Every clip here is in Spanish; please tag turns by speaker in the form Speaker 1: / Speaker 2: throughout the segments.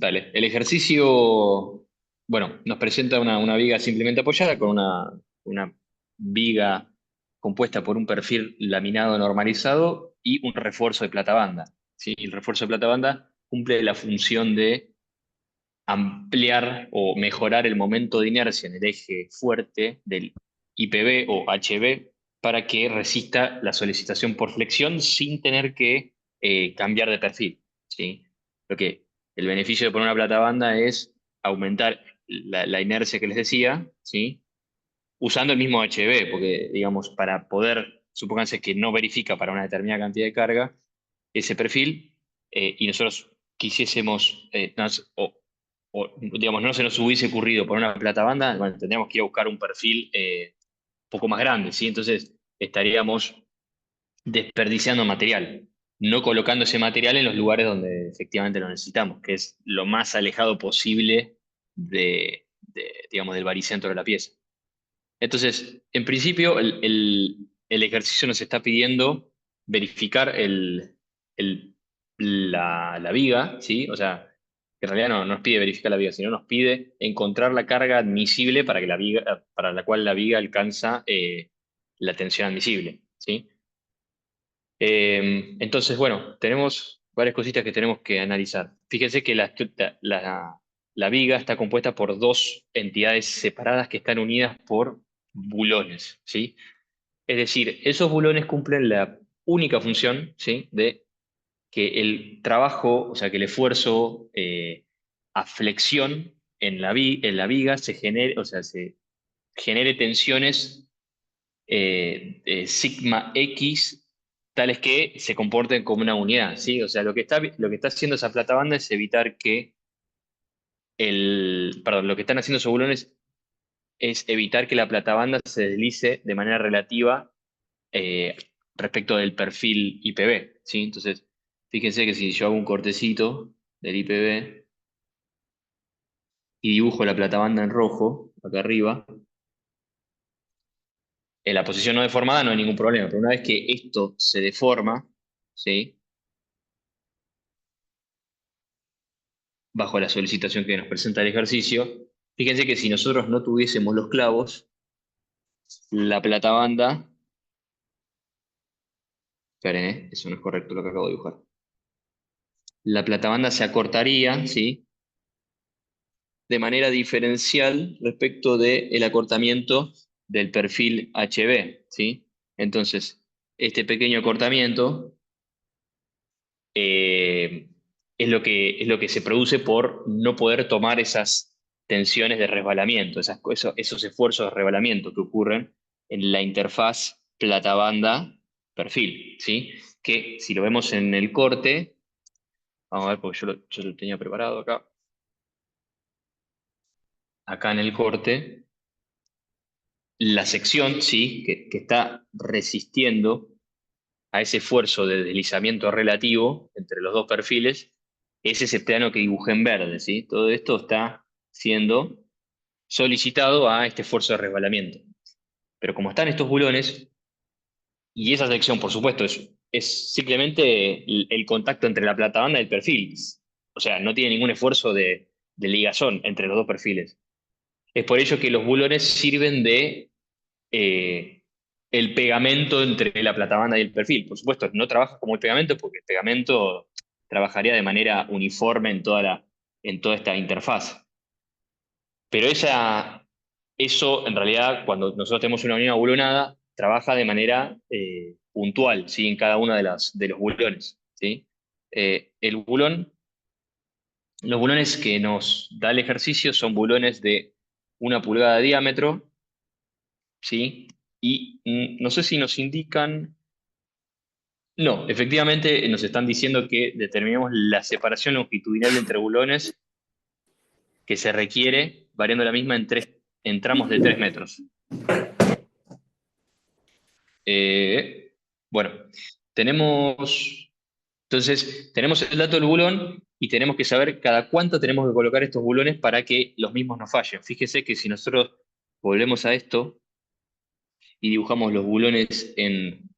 Speaker 1: Dale. El ejercicio, bueno, nos presenta una viga simplemente apoyada con una viga compuesta por un perfil laminado normalizado y un refuerzo de plata banda. ¿Sí? El refuerzo de plata banda cumple la función de ampliar o mejorar el momento de inercia en el eje fuerte del IPB o HB para que resista la solicitación por flexión sin tener que cambiar de perfil. ¿Sí? Lo que el beneficio de poner una plata banda es aumentar la inercia que les decía, ¿sí? Usando el mismo HB, porque digamos, para poder, supónganse que no verifica para una determinada cantidad de carga ese perfil, y nosotros quisiésemos, digamos, no se nos hubiese ocurrido poner una plata banda, bueno, tendríamos que ir a buscar un perfil un poco más grande, ¿sí? Entonces estaríamos desperdiciando material, no colocando ese material en los lugares donde efectivamente lo necesitamos, que es lo más alejado posible digamos, del baricentro de la pieza. Entonces, en principio, el ejercicio nos está pidiendo verificar la viga, ¿sí? O sea, que en realidad no nos pide verificar la viga, sino nos pide encontrar la carga admisible para que la viga, para la cual la viga alcanza la tensión admisible, ¿sí? Entonces, bueno, tenemos varias cositas que tenemos que analizar. Fíjense que la viga está compuesta por dos entidades separadas que están unidas por bulones, ¿sí? Es decir, esos bulones cumplen la única función, ¿sí? De que el trabajo, o sea, que el esfuerzo a flexión en la viga se genere, o sea, se genere tensiones sigma X tales que se comporten como una unidad, ¿sí? O sea, lo que está haciendo esa plata banda es evitar que perdón, lo que están haciendo esos bulones es evitar que la plata banda se deslice de manera relativa eh, respecto del perfil IPB, ¿sí? Entonces, fíjense que si yo hago un cortecito del IPB y dibujo la plata banda en rojo, acá arriba, en la posición no deformada no hay ningún problema, pero una vez que esto se deforma, ¿sí? Bajo la solicitación que nos presenta el ejercicio, fíjense que si nosotros no tuviésemos los clavos, la plata banda, esperen, eso no es correcto lo que acabo de dibujar. La plata banda se acortaría, ¿sí? De manera diferencial respecto del acortamiento del perfil HB, ¿sí? Entonces, este pequeño acortamiento eh, es lo que se produce por no poder tomar esas tensiones de resbalamiento, esos esfuerzos de resbalamiento que ocurren en la interfaz plata-banda-perfil, ¿sí? Que si lo vemos en el corte, vamos a ver porque yo lo tenía preparado acá, acá en el corte, la sección, ¿sí? Que está resistiendo a ese esfuerzo de deslizamiento relativo entre los dos perfiles, es ese plano que dibujé en verde, ¿sí? Todo esto está siendo solicitado a este esfuerzo de resbalamiento. Pero como están estos bulones, y esa sección, por supuesto, es simplemente el contacto entre la plata banda y el perfil. O sea, no tiene ningún esfuerzo de ligazón entre los dos perfiles. Es por ello que los bulones sirven de eh, el pegamento entre la platabanda y el perfil. Por supuesto, no trabaja como el pegamento porque el pegamento trabajaría de manera uniforme en toda esta interfaz. Pero eso, en realidad, cuando nosotros tenemos una unidad bulonada, trabaja de manera puntual, ¿sí? En cada uno de los bulones, ¿sí? El bulón, los bulones que nos da el ejercicio son bulones de 1 pulgada de diámetro, ¿sí? Y no sé si nos indican. No, efectivamente nos están diciendo que determinemos la separación longitudinal entre bulones que se requiere, variando la misma en tramos de 3 metros. Eh, bueno, tenemos, tenemos el dato del bulón y tenemos que saber cada cuánto tenemos que colocar estos bulones para que los mismos no fallen. Fíjese que si nosotros volvemos a esto y dibujamos los bulones en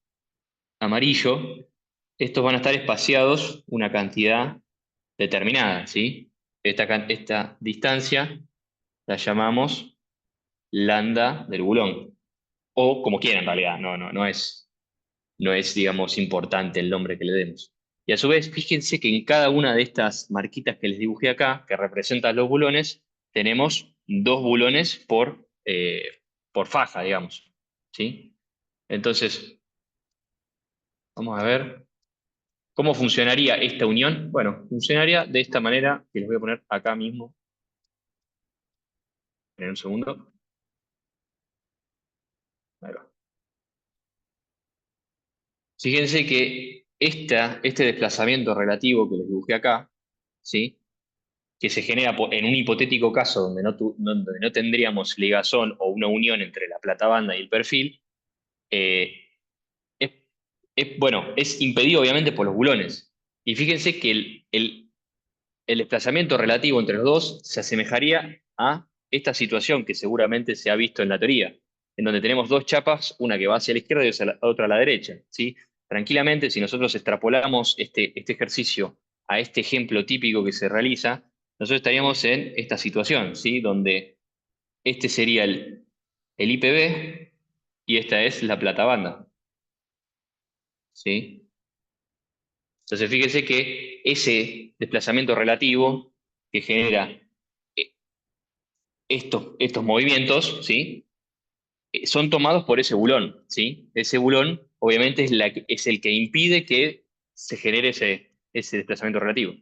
Speaker 1: amarillo, estos van a estar espaciados una cantidad determinada, ¿sí? esta distancia la llamamos lambda del bulón, o como quieran en realidad, no es, digamos, importante el nombre que le demos. Y a su vez, fíjense que en cada una de estas marquitas que les dibujé acá, que representan los bulones, tenemos dos bulones por faja, digamos. ¿Sí? Entonces, vamos a ver cómo funcionaría esta unión. Bueno, funcionaría de esta manera, que les voy a poner acá mismo, en un segundo. Ahí va. Fíjense que este desplazamiento relativo que les dibujé acá, ¿sí? Que se genera en un hipotético caso donde no tendríamos ligazón o una unión entre la platabanda y el perfil, eh, es, bueno, es impedido obviamente por los bulones. Y fíjense que el desplazamiento relativo entre los dos se asemejaría a esta situación que seguramente se ha visto en la teoría, en donde tenemos dos chapas, una que va hacia la izquierda y otra a la derecha, ¿sí? Tranquilamente, si nosotros extrapolamos este ejercicio a este ejemplo típico que se realiza, nosotros estaríamos en esta situación, ¿sí? Donde este sería el IPB y esta es la platabanda, ¿sí? Entonces fíjense que ese desplazamiento relativo que genera eh, estos movimientos, ¿sí? Son tomados por ese bulón, ¿sí? Ese bulón, obviamente, es el que impide que se genere ese desplazamiento relativo.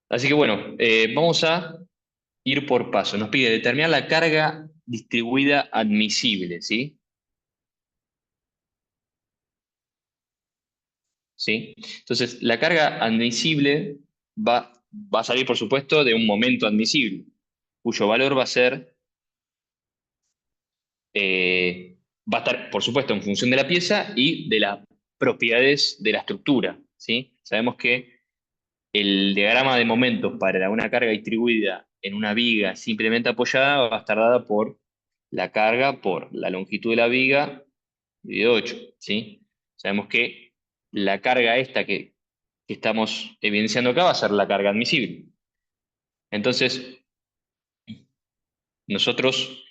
Speaker 1: Así que bueno, vamos a ir por paso. Nos pide determinar la carga distribuida admisible, ¿sí? ¿Sí? Entonces, la carga admisible va a salir, por supuesto, de un momento admisible, cuyo valor va a estar, por supuesto, en función de la pieza y de las propiedades de la estructura, ¿sí? Sabemos que el diagrama de momentos para una carga distribuida en una viga simplemente apoyada va a estar dada por la carga por la longitud de la viga dividido 8, ¿sí? Sabemos que la carga esta que estamos evidenciando acá va a ser la carga admisible. Entonces, nosotros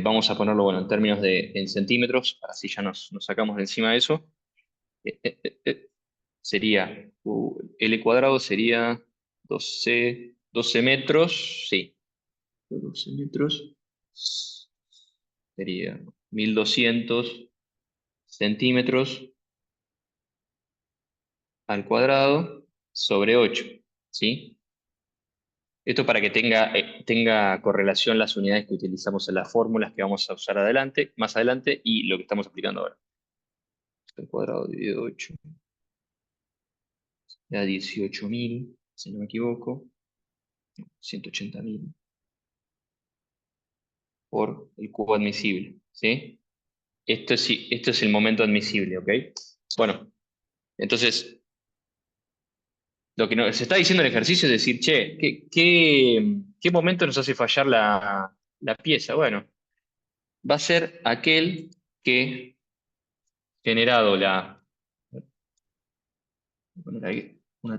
Speaker 1: vamos a ponerlo, bueno, en términos en centímetros, así ya nos sacamos de encima de eso. Sería, L cuadrado sería 12 metros, sí, 12 metros, sería 1200 centímetros al cuadrado sobre 8, ¿sí? Esto para que tenga correlación las unidades que utilizamos en las fórmulas que vamos a usar más adelante y lo que estamos aplicando ahora. Al cuadrado dividido 8 da 18.000, si no me equivoco, 180.000 por el cubo admisible, ¿sí? Esto es el momento admisible, ¿ok? Bueno, entonces, lo que se está diciendo en el ejercicio es decir, che, ¿qué momento nos hace fallar la pieza? Bueno, va a ser aquel que, generado voy a poner ahí ahí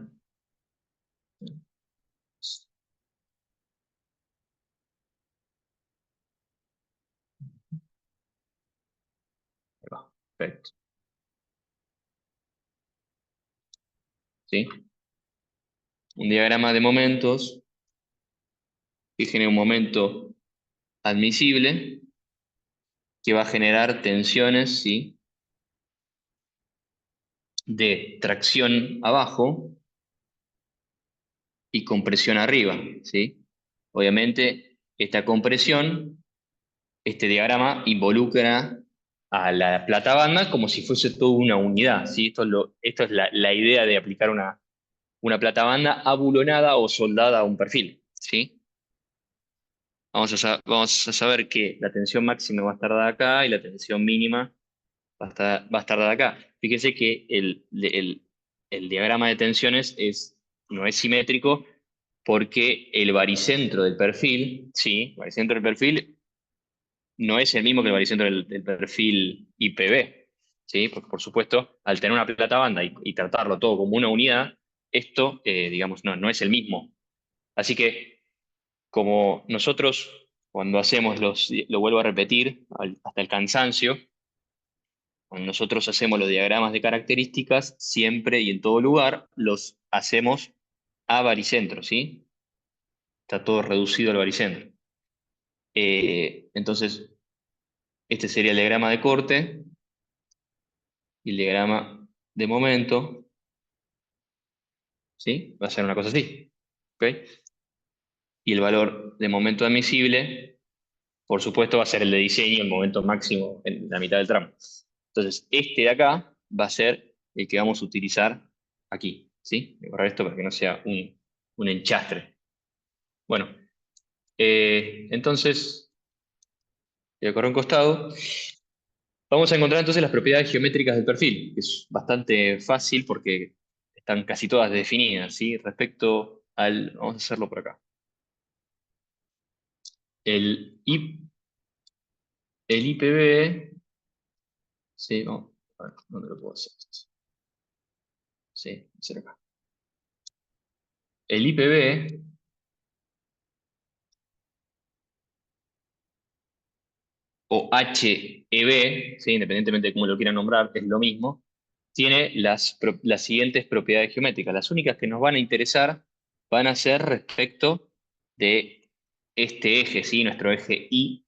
Speaker 1: va, perfecto, ¿sí? Un diagrama de momentos que genera un momento admisible que va a generar tensiones, ¿sí? De tracción abajo y compresión arriba, ¿sí? Obviamente, esta compresión, este diagrama involucra a la platabanda como si fuese toda una unidad, ¿sí? Esto es la idea de aplicar una platabanda abulonada o soldada a un perfil, ¿sí? Vamos a saber que la tensión máxima va a estar dada acá y la tensión mínima va a estar dada acá. Fíjese que el diagrama de tensiones no es simétrico porque el baricentro del perfil, sí, el baricentro del perfil no es el mismo que el baricentro del perfil IPB, ¿sí? Porque, por supuesto, al tener una plata banda y tratarlo todo como una unidad, esto, digamos, no es el mismo. Así que, como nosotros, cuando hacemos lo vuelvo a repetir hasta el cansancio, cuando nosotros hacemos los diagramas de características, siempre y en todo lugar, los hacemos a baricentro, ¿sí? Está todo reducido al baricentro. Entonces, este sería el diagrama de corte y el diagrama de momento, ¿sí? Va a ser una cosa así, ¿ok? Y el valor de momento admisible, por supuesto, va a ser el de diseño, el momento máximo en la mitad del tramo. Entonces, este de acá va a ser el que vamos a utilizar aquí, ¿sí? Voy a borrar esto para que no sea un enchastre. Bueno, entonces, voy a correr un costado. Vamos a encontrar entonces las propiedades geométricas del perfil, que es bastante fácil porque están casi todas definidas, ¿sí? Respecto al... Vamos a hacerlo por acá. El, I, el IPB, ¿sí? A ver, ¿dónde lo puedo hacer? Sí, voy a hacer acá. El IPB o HEB, ¿sí? Independientemente de cómo lo quieran nombrar, es lo mismo, tiene las siguientes propiedades geométricas. Las únicas que nos van a interesar van a ser respecto de este eje, ¿sí? Nuestro eje Y,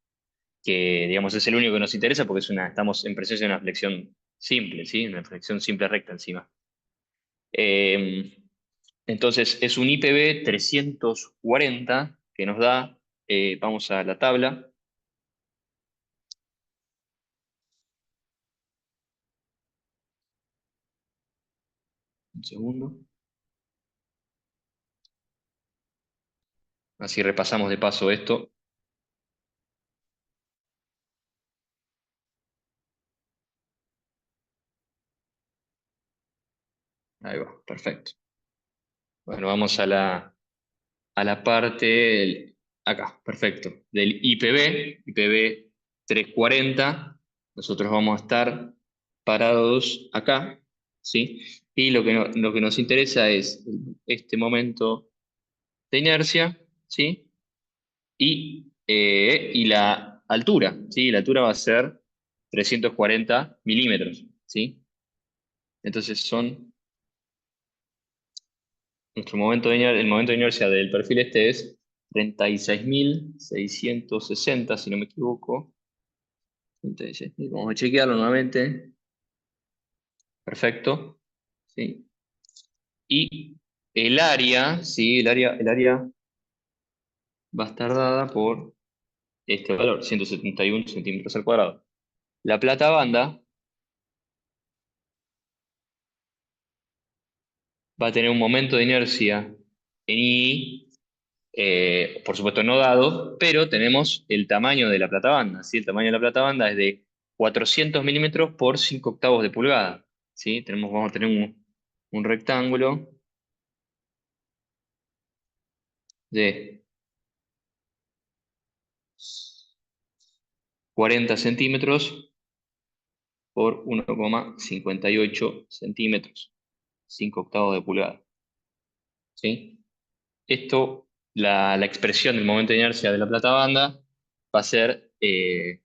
Speaker 1: que digamos es el único que nos interesa porque estamos en presencia de una flexión simple, ¿sí? Una flexión simple recta encima. Eh, entonces es un IPB 340 que nos da, vamos a la tabla, un segundo, así repasamos de paso esto. Ahí va, perfecto. Bueno, vamos a la parte acá, perfecto, del IPB 340. Nosotros vamos a estar parados acá, ¿sí? Y lo que nos interesa es este momento de inercia, ¿sí? Y la altura, ¿sí? La altura va a ser 340 milímetros, ¿sí? Entonces el momento de inercia del perfil este es 36.660 si no me equivoco. 36.000, vamos a chequearlo nuevamente. Perfecto. ¿Sí? Y el área, ¿sí? El área va a estar dada por este valor, 171 centímetros al cuadrado. La plata banda va a tener un momento de inercia en I, por supuesto no dado, pero tenemos el tamaño de la plata banda, ¿sí? El tamaño de la plata banda es de 400 milímetros por 5 octavos de pulgada, ¿sí? Vamos a tener un rectángulo de 40 centímetros por 1,58 centímetros, 5 octavos de pulgada, ¿sí? Esto, la expresión del momento de inercia de la plata banda va a ser el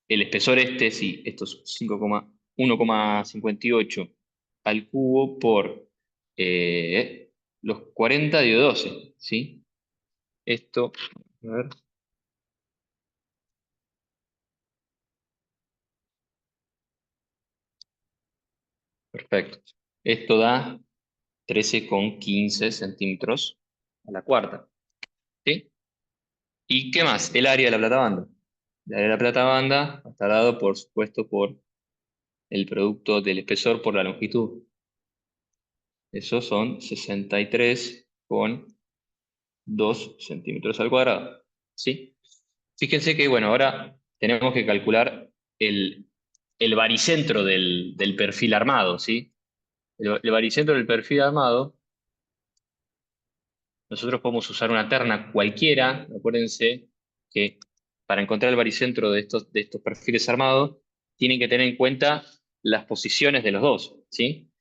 Speaker 1: espesor este, sí, estos 1,58 al cubo por los 40 de 12, ¿sí? Esto, a ver, perfecto. Esto da 13,15 centímetros a la cuarta, ¿sí? ¿Y qué más? El área de la plata banda. El área de la plata banda está dado, por supuesto, por el producto del espesor por la longitud. Esos son 63,2 centímetros al cuadrado, ¿sí? Fíjense que, bueno, ahora tenemos que calcular el baricentro del perfil armado, ¿sí? El baricentro del perfil armado, nosotros podemos usar una terna cualquiera. Acuérdense que para encontrar el baricentro de estos perfiles armados, tienen que tener en cuenta las posiciones de los dos, ¿sí?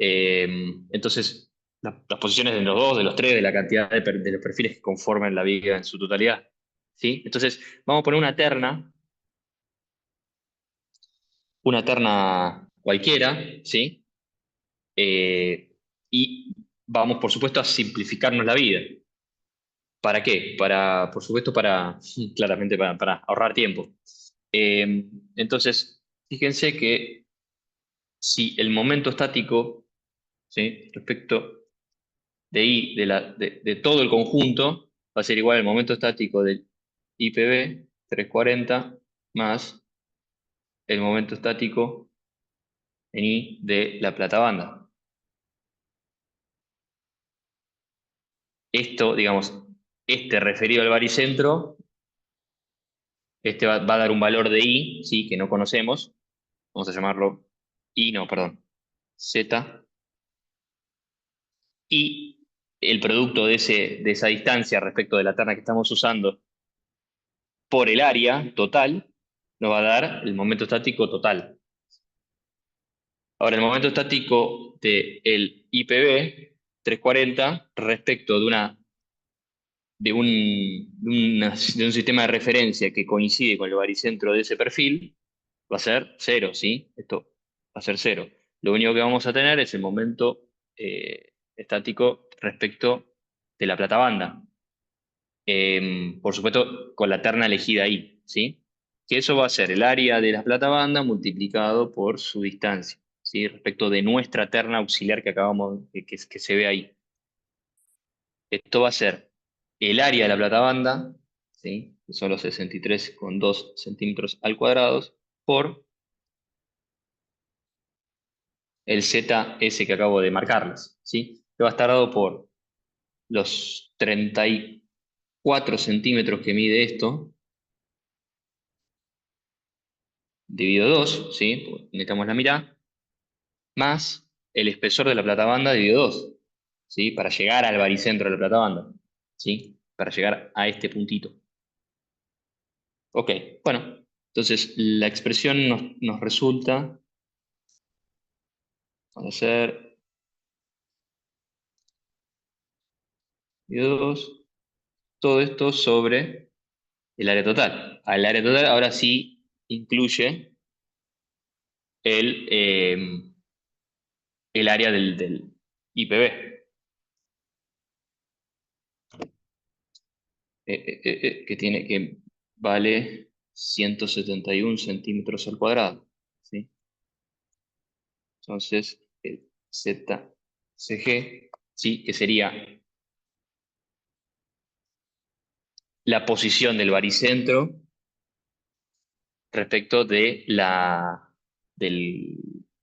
Speaker 1: Entonces, las posiciones de los dos, de los tres, de la cantidad de los perfiles que conforman la viga en su totalidad. ¿Sí? Entonces, vamos a poner una terna cualquiera, ¿sí? Y vamos, por supuesto, a simplificarnos la vida. ¿Para qué? Por supuesto, claramente, para ahorrar tiempo. Entonces, fíjense que si el momento estático, ¿sí? Respecto de I, de todo el conjunto, va a ser igual al momento estático del IPB 340 más el momento estático en I de la plata banda. Esto, digamos, este referido al baricentro, este va a dar un valor de I, ¿sí? Que no conocemos. Vamos a llamarlo I, no, perdón, Z. Y el producto de esa distancia respecto de la terna que estamos usando por el área total nos va a dar el momento estático total. Ahora, el momento estático del IPB 340 respecto de un sistema de referencia que coincide con el baricentro de ese perfil va a ser cero, ¿sí? Esto va a ser cero. Lo único que vamos a tener es el momento estático respecto de la plata banda. Por supuesto, con la terna elegida ahí, ¿sí? Que eso va a ser el área de la plata banda multiplicado por su distancia, ¿sí? Respecto de nuestra terna auxiliar que acabamos, que se ve ahí. Esto va a ser el área de la plata banda, ¿sí? Que son los 63,2 centímetros al cuadrado, por el ZS que acabo de marcarles, ¿sí? Que va a estar dado por los 34 centímetros que mide esto, dividido 2, ¿sí? Pues necesitamos la mirada, más el espesor de la platabanda dividido 2, ¿sí? Para llegar al baricentro de la platabanda, ¿sí? Para llegar a este puntito. Ok, bueno, entonces la expresión nos resulta, vamos a hacer dividido 2, todo esto sobre el área total. Al área total ahora sí incluye el área del IPB, que vale 171 centímetros al cuadrado, ¿sí? Entonces, el ZCG, ¿sí? Que sería la posición del baricentro respecto del,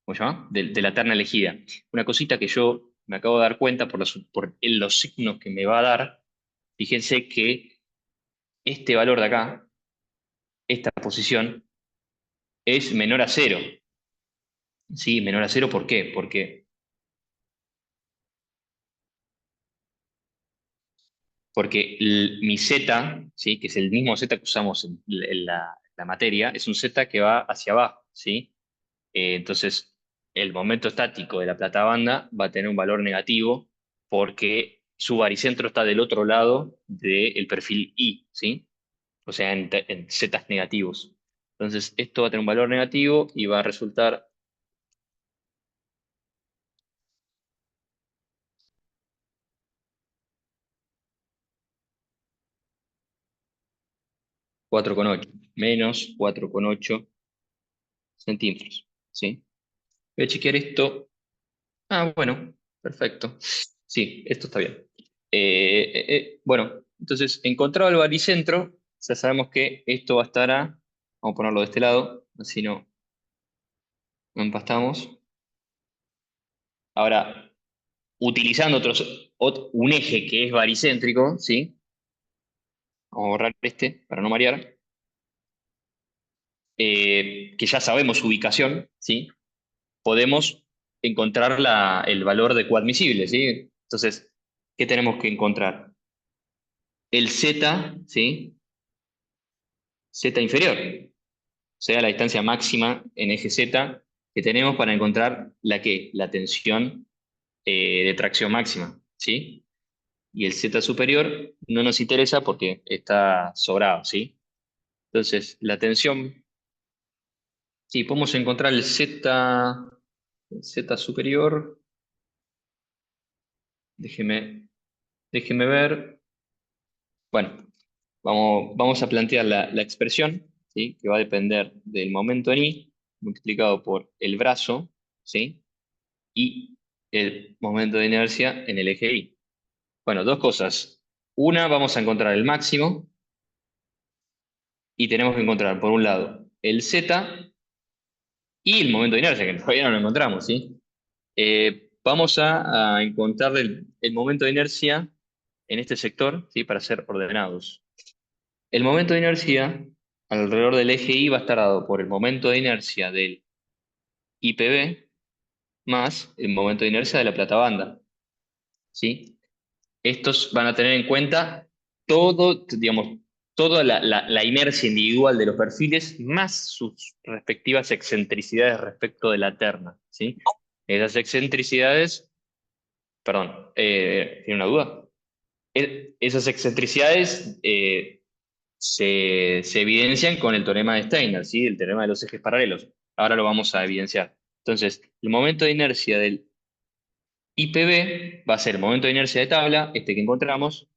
Speaker 1: ¿cómo se llama? De la terna elegida. Una cosita que yo me acabo de dar cuenta por los signos que me va a dar, fíjense que este valor de acá, esta posición, es menor a cero. Sí, menor a cero, ¿por qué? Porque mi Z, ¿sí? Que es el mismo Z que usamos en la materia, es un Z que va hacia abajo, ¿sí? Entonces, el momento estático de la plata banda va a tener un valor negativo porque su baricentro está del otro lado del perfil I, ¿sí? O sea, en Z negativos. Entonces, esto va a tener un valor negativo y va a resultar 4,8, menos 4,8 centímetros, ¿sí? Voy a chequear esto. Ah, bueno, perfecto. Sí, esto está bien. Bueno, entonces, encontrado el baricentro, ya sabemos que esto va a estar vamos a ponerlo de este lado, así no empastamos. Ahora, utilizando un eje que es baricéntrico, ¿sí? Vamos a borrar este para no marear, que ya sabemos su ubicación, ¿sí? Podemos encontrar el valor de coadmisible, ¿sí? Entonces, ¿qué tenemos que encontrar? El Z, ¿sí? Z inferior, o sea, la distancia máxima en eje Z que tenemos para encontrar la tensión de tracción máxima, ¿sí? Y el Z superior no nos interesa porque está sobrado, ¿sí? Entonces, la tensión, sí, podemos encontrar el Z superior, déjeme, déjeme ver. Bueno, vamos a plantear la expresión, ¿sí? Que va a depender del momento en I, multiplicado por el brazo, ¿sí? Y el momento de inercia en el eje Y. Bueno, dos cosas. Una, vamos a encontrar el máximo y tenemos que encontrar, por un lado, el Z y el momento de inercia, que todavía no lo encontramos, ¿sí? Vamos a encontrar el momento de inercia en este sector, ¿sí? Para ser ordenados. El momento de inercia alrededor del eje Y va a estar dado por el momento de inercia del IPB más el momento de inercia de la platabanda, ¿sí? Estos van a tener en cuenta todo, digamos, toda la inercia individual de los perfiles más sus respectivas excentricidades respecto de la terna, ¿sí? Esas excentricidades, perdón, ¿tiene una duda? Esas excentricidades se evidencian con el teorema de Steiner, ¿sí? El teorema de los ejes paralelos. Ahora lo vamos a evidenciar. Entonces, el momento de inercia del IPB va a ser el momento de inercia de tabla, este que encontramos,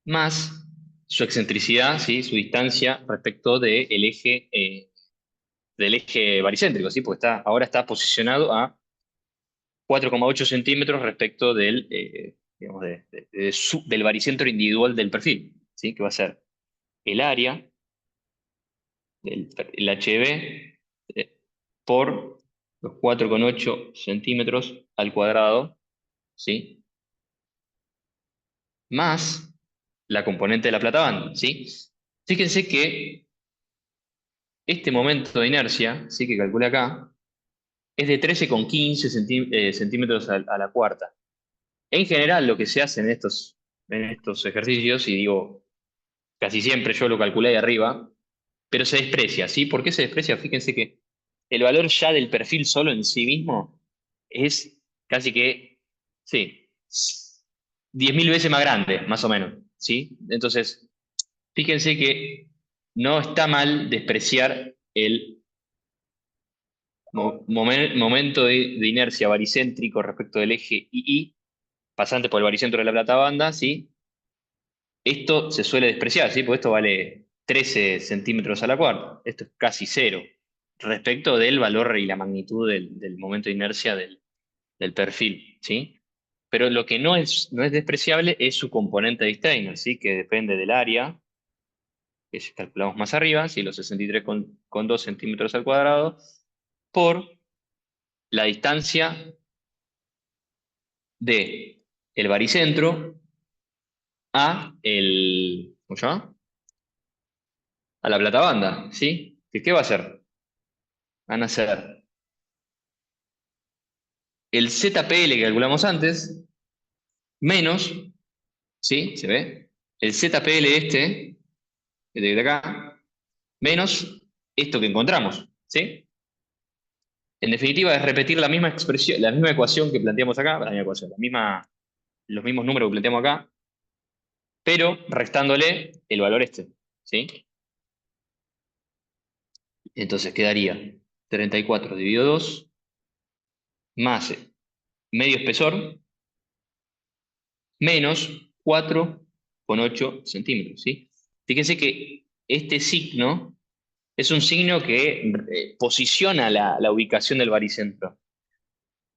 Speaker 1: más su excentricidad, ¿sí? Su distancia respecto del eje baricéntrico, ¿sí? Porque ahora está posicionado a 4,8 centímetros respecto digamos, del baricentro individual del perfil, ¿sí? Que va a ser el área el HB por los 4,8 centímetros al cuadrado, ¿sí? Más la componente de la platabanda, ¿sí? Fíjense que este momento de inercia, ¿sí? Que calculé acá, es de 13,15 centímetros a la cuarta. En general, lo que se hace en estos ejercicios, y digo, casi siempre yo lo calculé ahí arriba, pero se desprecia, ¿sí? ¿Por qué se desprecia? Fíjense que el valor ya del perfil solo en sí mismo es casi que, sí, 10.000 veces más grande, más o menos, ¿sí? Entonces, fíjense que no está mal despreciar el momento de inercia baricéntrico respecto del eje II, pasante por el baricentro de la plata banda, ¿sí? Esto se suele despreciar, ¿sí? Porque esto vale 13 centímetros a la cuarta. Esto es casi cero respecto del valor y la magnitud del momento de inercia del perfil, ¿sí? Pero lo que no es despreciable es su componente de Steiner, ¿sí? Que depende del área, que calculamos más arriba, ¿sí? Los 63,2 centímetros al cuadrado, por la distancia de el baricentro ¿cómo se llama? A la platabanda, ¿sí? ¿Qué va a ser? Van a ser el ZPL que calculamos antes, menos, ¿sí? ¿Se ve? El ZPL que de acá, menos esto que encontramos, ¿sí? En definitiva, es repetir la misma expresión, la misma ecuación que planteamos acá, la misma ecuación, los mismos números que planteamos acá, pero restándole el valor ¿sí? Entonces quedaría 34 dividido 2 más medio espesor menos 4,8 centímetros, ¿sí? Fíjense que este signo es un signo que posiciona la ubicación del baricentro,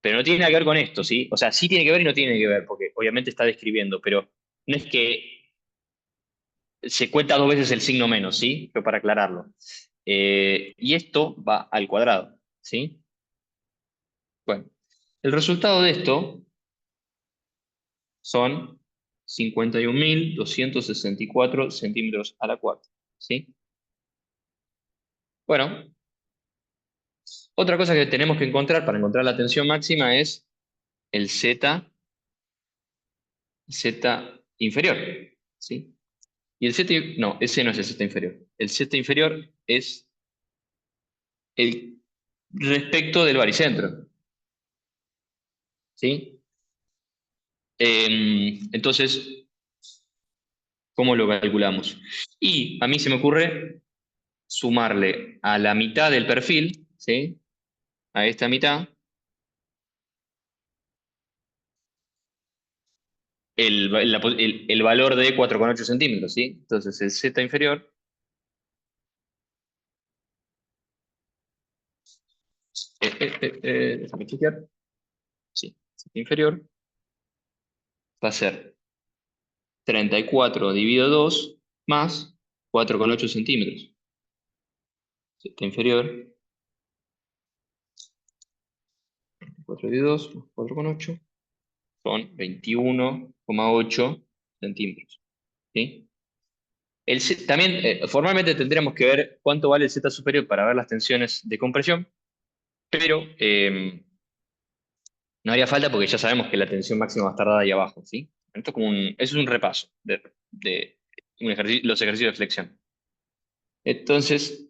Speaker 1: pero no tiene nada que ver con esto, ¿sí? O sea, sí tiene que ver y no tiene que ver, porque obviamente está describiendo, pero no es que se cuenta dos veces el signo menos, ¿sí? Pero para aclararlo. Y esto va al cuadrado, ¿sí? Bueno, el resultado de esto son 51.264 centímetros a la cuarta, ¿sí? Bueno, otra cosa que tenemos que encontrar para encontrar la tensión máxima es el Z inferior, ¿sí? Y no, ese no es el Z inferior. El Z inferior es el, respecto del baricentro, ¿sí? Entonces, ¿cómo lo calculamos? Y a mí se me ocurre sumarle a la mitad del perfil, ¿sí? A esta mitad, el valor de 4,8 centímetros, ¿sí? Entonces el Z inferior, déjame chequear, sí, Z inferior va a ser 34 dividido 2 más 4,8 centímetros. Z inferior, 4 dividido 2 más 4,8 son 21,8 centímetros, ¿sí? También, formalmente tendríamos que ver cuánto vale el Z superior para ver las tensiones de compresión, pero no haría falta porque ya sabemos que la tensión máxima va a estar dada ahí abajo, ¿sí? Esto es como eso es un repaso de los ejercicios de flexión. Entonces,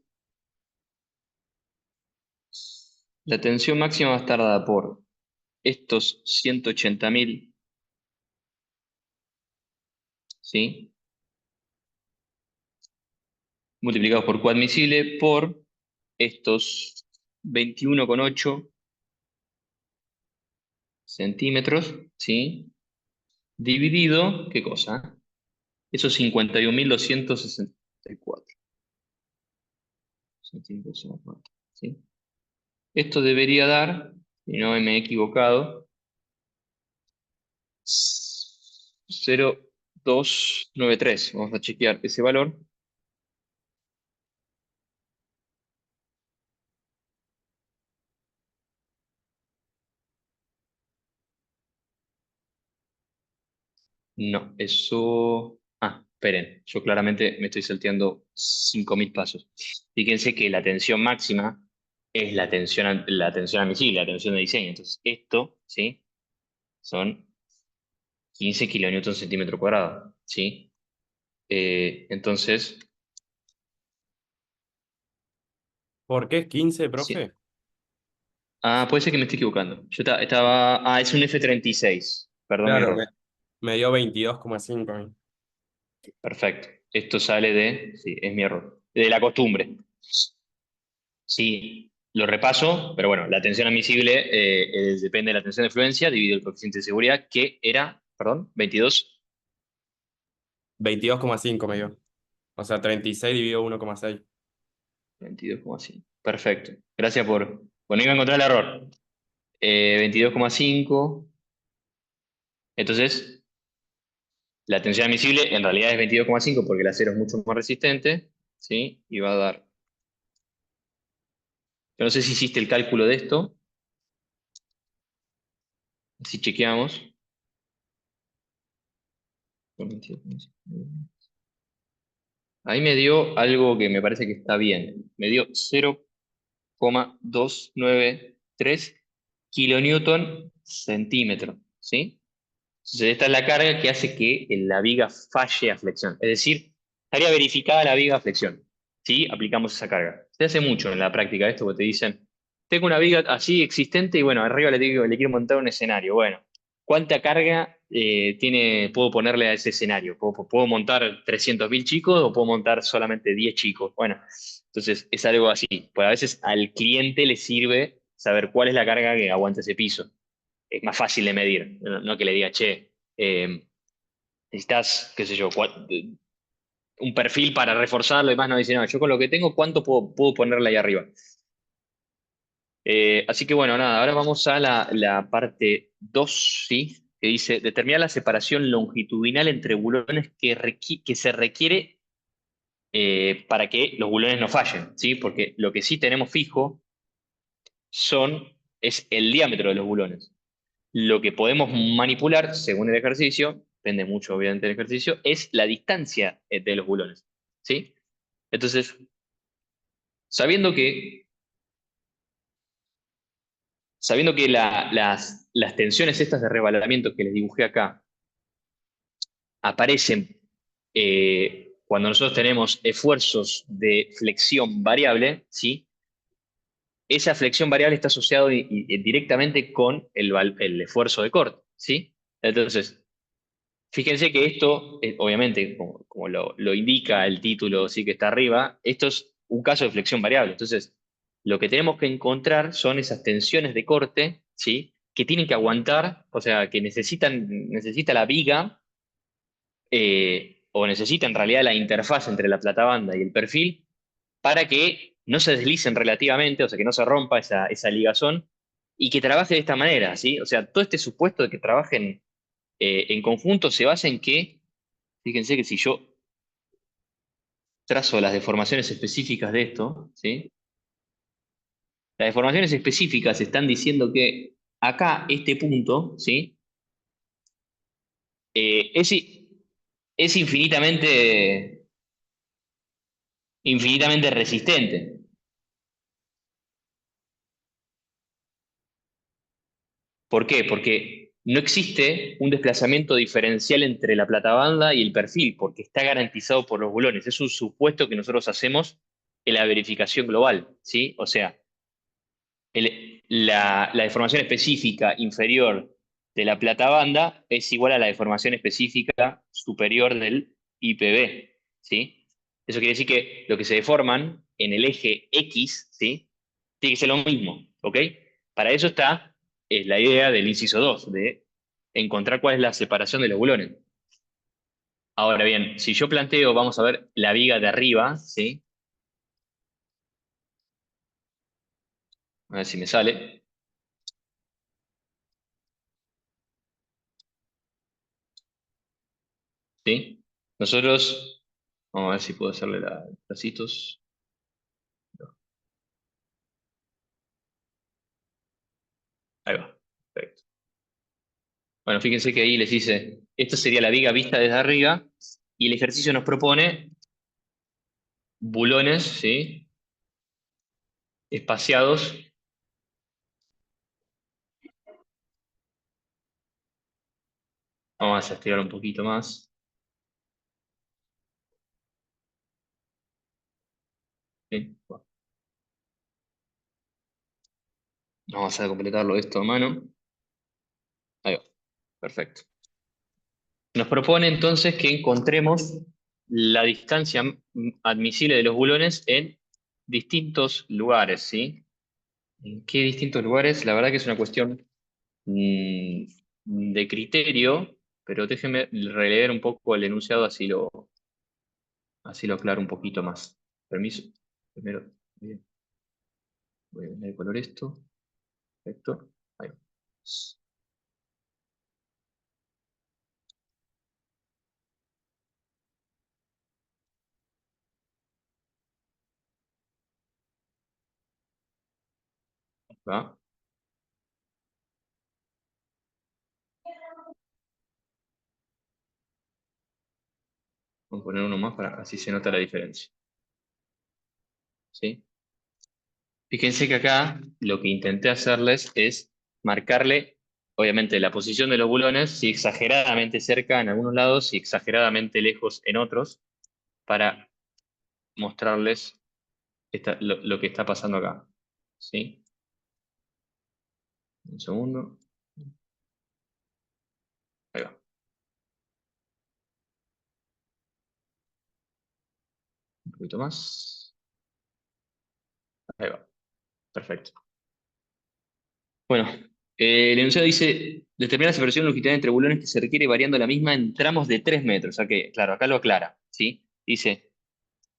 Speaker 1: la tensión máxima va a estar dada por estos 180.000, ¿sí? Multiplicados por quad misile por estos 21,8 centímetros, ¿sí? Dividido, ¿qué cosa? Esos 51.264 centímetros, ¿sí? Esto debería dar, si no me he equivocado, 0,293. Vamos a chequear ese valor. No, eso... Ah, esperen, yo claramente me estoy salteando 5.000 pasos. Fíjense que la tensión máxima es la tensión admisible, la tensión de diseño. Entonces, esto, ¿sí? Son 15 kilonewton centímetro cuadrado, ¿sí? Entonces,
Speaker 2: ¿Por qué 15,
Speaker 1: sí.
Speaker 2: profe?
Speaker 1: Ah, puede ser que me esté equivocando. Yo estaba... Ah, es un F-36. Perdón mi
Speaker 2: Claro,
Speaker 1: error.
Speaker 2: me dio 22,5 a mí.
Speaker 1: Perfecto. Esto sale de... Sí, es mi error. De la costumbre. Sí, lo repaso, pero bueno, la tensión admisible depende de la tensión de fluencia dividido el coeficiente de seguridad, que era, perdón, 22.
Speaker 2: 22,5 me dio. O sea, 36 dividido 1,6.
Speaker 1: 22,5. Perfecto. Gracias por... Bueno, iba a encontrar el error. 22,5. Entonces, la tensión admisible en realidad es 22,5 porque el acero es mucho más resistente, ¿sí? Y va a dar... Yo no sé si hiciste el cálculo de esto, si chequeamos. Ahí me dio algo que me parece que está bien. Me dio 0,293 kilonewton centímetro, ¿sí? Entonces esta es la carga que hace que la viga falle a flexión. Es decir, estaría verificada la viga a flexión, ¿sí? Aplicamos esa carga. Se hace mucho en la práctica esto, porque te dicen, tengo una viga así existente y bueno, arriba le quiero montar un escenario. Bueno, ¿cuánta carga puedo ponerle a ese escenario? ¿Puedo montar 300.000 chicos o puedo montar solamente 10 chicos? Bueno, entonces es algo así. Pues a veces al cliente le sirve saber cuál es la carga que aguanta ese piso. Es más fácil de medir, no que le diga, che, necesitas, qué sé yo, un perfil para reforzarlo y más, no dice, no, yo con lo que tengo, ¿cuánto puedo ponerle ahí arriba? Así que bueno, nada, ahora vamos a la parte 2, ¿sí? Que dice, determinar la separación longitudinal entre bulones que se requiere para que los bulones no fallen, ¿sí? Porque lo que sí tenemos fijo es el diámetro de los bulones. Lo que podemos manipular, según el ejercicio, depende mucho obviamente del ejercicio, es la distancia de los bulones, ¿sí? Entonces, sabiendo que, sabiendo que las tensiones estas de rebalamiento que les dibujé acá aparecen cuando nosotros tenemos esfuerzos de flexión variable, ¿sí? esa flexión variable está asociada directamente con el esfuerzo de corte, ¿sí? Entonces, fíjense que esto, obviamente, como lo indica el título, sí que está arriba, esto es un caso de flexión variable. Entonces, lo que tenemos que encontrar son esas tensiones de corte, ¿sí? Que tienen que aguantar, o sea, que necesita la viga, o necesita en realidad la interfaz entre la platabanda y el perfil, para que no se deslicen relativamente, o sea, que no se rompa esa ligazón, y que trabaje de esta manera, ¿sí? O sea, todo este supuesto de que trabajen en conjunto se basa en que, fíjense que si yo trazo las deformaciones específicas de esto, ¿sí? Las deformaciones específicas están diciendo que acá, este punto, ¿sí? Es infinitamente resistente. ¿Por qué? Porque no existe un desplazamiento diferencial entre la platabanda y el perfil, porque está garantizado por los bulones. Es un supuesto que nosotros hacemos en la verificación global, ¿sí? O sea, la deformación específica inferior de la platabanda es igual a la deformación específica superior del IPB, ¿sí? Eso quiere decir que lo que se deforman en el eje X, ¿sí? Tiene que ser lo mismo, ¿ok? Para eso está la idea del inciso 2 de encontrar cuál es la separación de los bulones. Ahora bien, si yo planteo, vamos a ver la viga de arriba, ¿sí? A ver si me sale, ¿sí? Nosotros, vamos a ver si puedo hacerle los bracitos. Ahí va, perfecto. Bueno, fíjense que ahí les dice, esta sería la viga vista desde arriba, y el ejercicio nos propone bulones, ¿sí? Espaciados. Vamos a estirar un poquito más, ¿sí? Bueno, vamos a completarlo esto a mano. Ahí va, perfecto. Nos propone entonces que encontremos la distancia admisible de los bulones en distintos lugares, ¿sí? ¿En qué distintos lugares? La verdad que es una cuestión mm, de criterio, pero déjenme releer un poco el enunciado, así lo aclaro un poquito más. Permiso. Primero, bien, voy a poner de color esto. Perfecto. Ahí va. Va. Vamos a poner uno más para así se nota la diferencia. ¿Sí? Fíjense que acá lo que intenté hacerles es marcarle, obviamente, la posición de los bulones, si exageradamente cerca en algunos lados, si exageradamente lejos en otros, para mostrarles lo que está pasando acá. ¿Sí? Un segundo. Ahí va. Un poquito más. Ahí va. Perfecto. Bueno, el enunciado dice, determina la separación longitudinal entre bulones que se requiere variando la misma en tramos de 3 metros. O sea que, claro, acá lo aclara, ¿sí? Dice,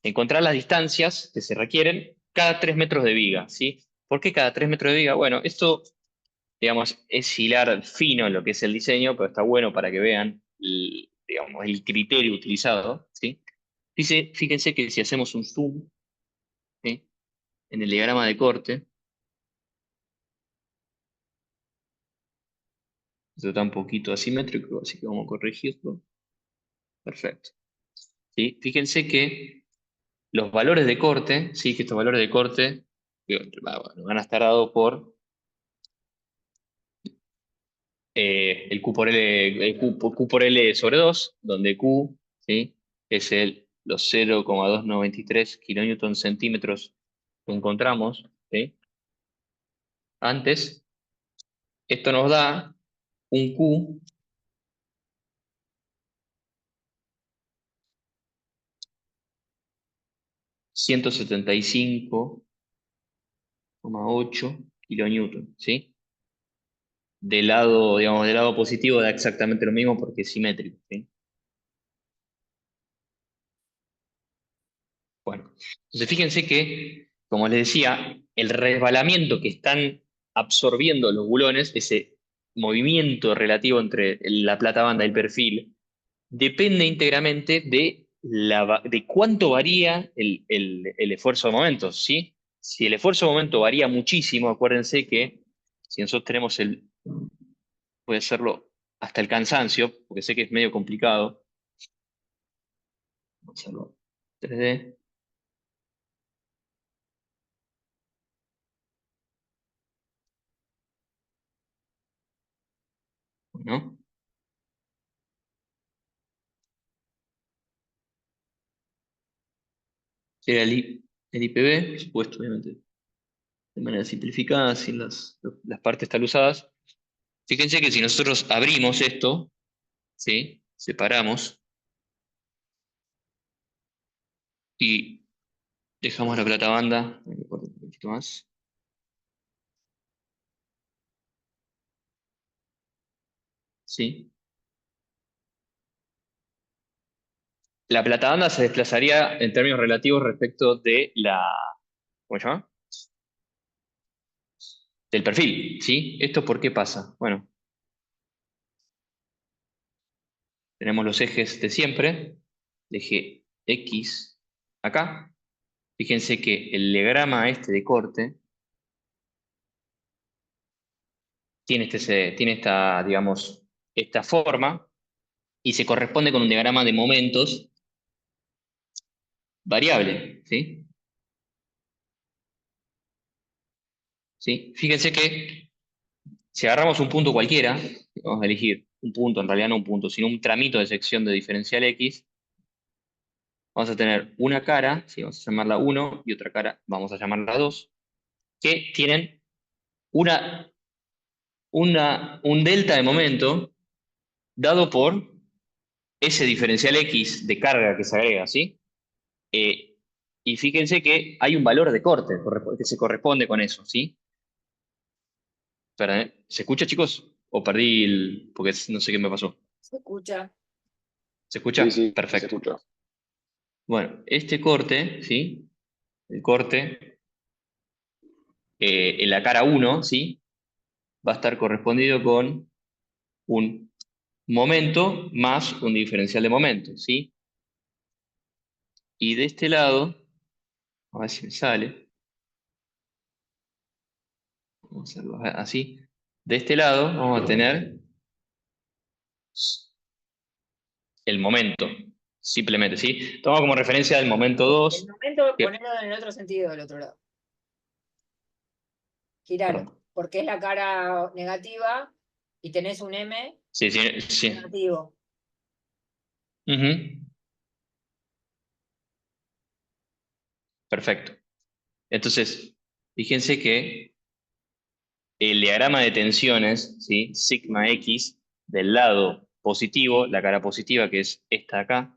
Speaker 1: encontrar las distancias que se requieren cada 3 metros de viga, ¿sí? ¿Por qué cada 3 metros de viga? Bueno, esto, digamos, es hilar fino en lo que es el diseño, pero está bueno para que vean, digamos, el criterio utilizado, ¿sí? Dice, fíjense que si hacemos un zoom, ¿sí? En el diagrama de corte, esto está un poquito asimétrico, así que vamos a corregirlo. Perfecto. ¿Sí? Fíjense que los valores de corte, ¿sí? Que estos valores de corte bueno, van a estar dados por el Q por L, Q por L sobre 2, donde Q, ¿sí? Es los 0,293 kilonewton centímetros que encontramos, ¿sí? antes, esto nos da un Q 175,8 kilonewton, ¿sí? Del lado, digamos, del lado positivo da exactamente lo mismo porque es simétrico, ¿sí? Bueno, entonces fíjense que, como les decía, el resbalamiento que están absorbiendo los bulones, ese movimiento relativo entre la plata banda y el perfil, depende íntegramente de cuánto varía el esfuerzo de momento, ¿sí? Si el esfuerzo de momento varía muchísimo, acuérdense que si nosotros tenemos puede hacerlo hasta el cansancio, porque sé que es medio complicado, vamos a hacerlo 3D, ¿no? Sería el IPB, por supuesto, obviamente, de manera simplificada, sin las partes tal usadas. Fíjense que si nosotros abrimos esto, ¿sí? Separamos y dejamos la plata banda, un poquito más, ¿sí? La plata banda se desplazaría en términos relativos respecto de ¿cómo se llama? Del perfil, ¿sí? ¿Esto por qué pasa? Bueno, tenemos los ejes de siempre, el eje X acá. Fíjense que el diagrama este de corte tiene esta, digamos, esta forma y se corresponde con un diagrama de momentos variable, ¿sí? ¿Sí? Fíjense que si agarramos un punto cualquiera, vamos a elegir un punto, en realidad no un punto, sino un tramito de sección de diferencial X, vamos a tener una cara, ¿sí? Vamos a llamarla 1 y otra cara, vamos a llamarla 2, que tienen una, un delta de momento dado por ese diferencial X de carga que se agrega, ¿sí? Eh, y fíjense que hay un valor de corte que se corresponde con eso, ¿sí? Espera, ¿eh? ¿Se escucha, chicos? ¿O perdí porque no sé qué me pasó?
Speaker 3: Se escucha.
Speaker 1: ¿Se
Speaker 4: Sí,
Speaker 1: escucha?
Speaker 4: sí, se
Speaker 1: Perfecto.
Speaker 4: escucha.
Speaker 1: Bueno, este corte, ¿sí? El corte en la cara 1, ¿sí? Va a estar correspondido con un momento más un diferencial de momento, ¿sí? Y de este lado, a ver si me sale, vamos a hacerlo así. De este lado vamos a tener el momento, simplemente, ¿sí? Toma como referencia el momento
Speaker 3: El
Speaker 1: 2,
Speaker 3: momento,
Speaker 1: que,
Speaker 3: ponerlo en el otro sentido, del otro lado. Giralo,
Speaker 1: perdón,
Speaker 3: porque es la cara negativa y tenés un M
Speaker 1: sí, sí, sí.
Speaker 3: negativo.
Speaker 1: Ujú, perfecto. Entonces, fíjense que el diagrama de tensiones, ¿sí? Sigma X, del lado positivo, la cara positiva, que es esta acá,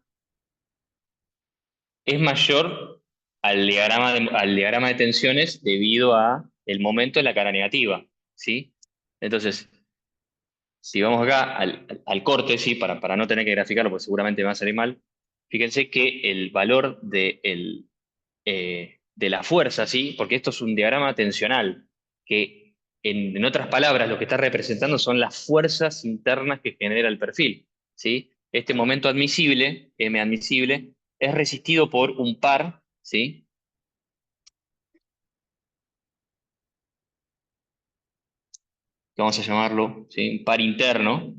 Speaker 1: es mayor al diagrama de tensiones debido a el momento en la cara negativa, ¿sí? Entonces, si vamos acá al corte, ¿sí? Para no tener que graficarlo, porque seguramente me va a salir mal, fíjense que el valor de la fuerza, ¿sí? Porque esto es un diagrama tensional, que en otras palabras lo que está representando son las fuerzas internas que genera el perfil, ¿sí? Este momento admisible, M admisible, es resistido por un par, ¿sí? Que vamos a llamarlo, ¿sí? Un par interno,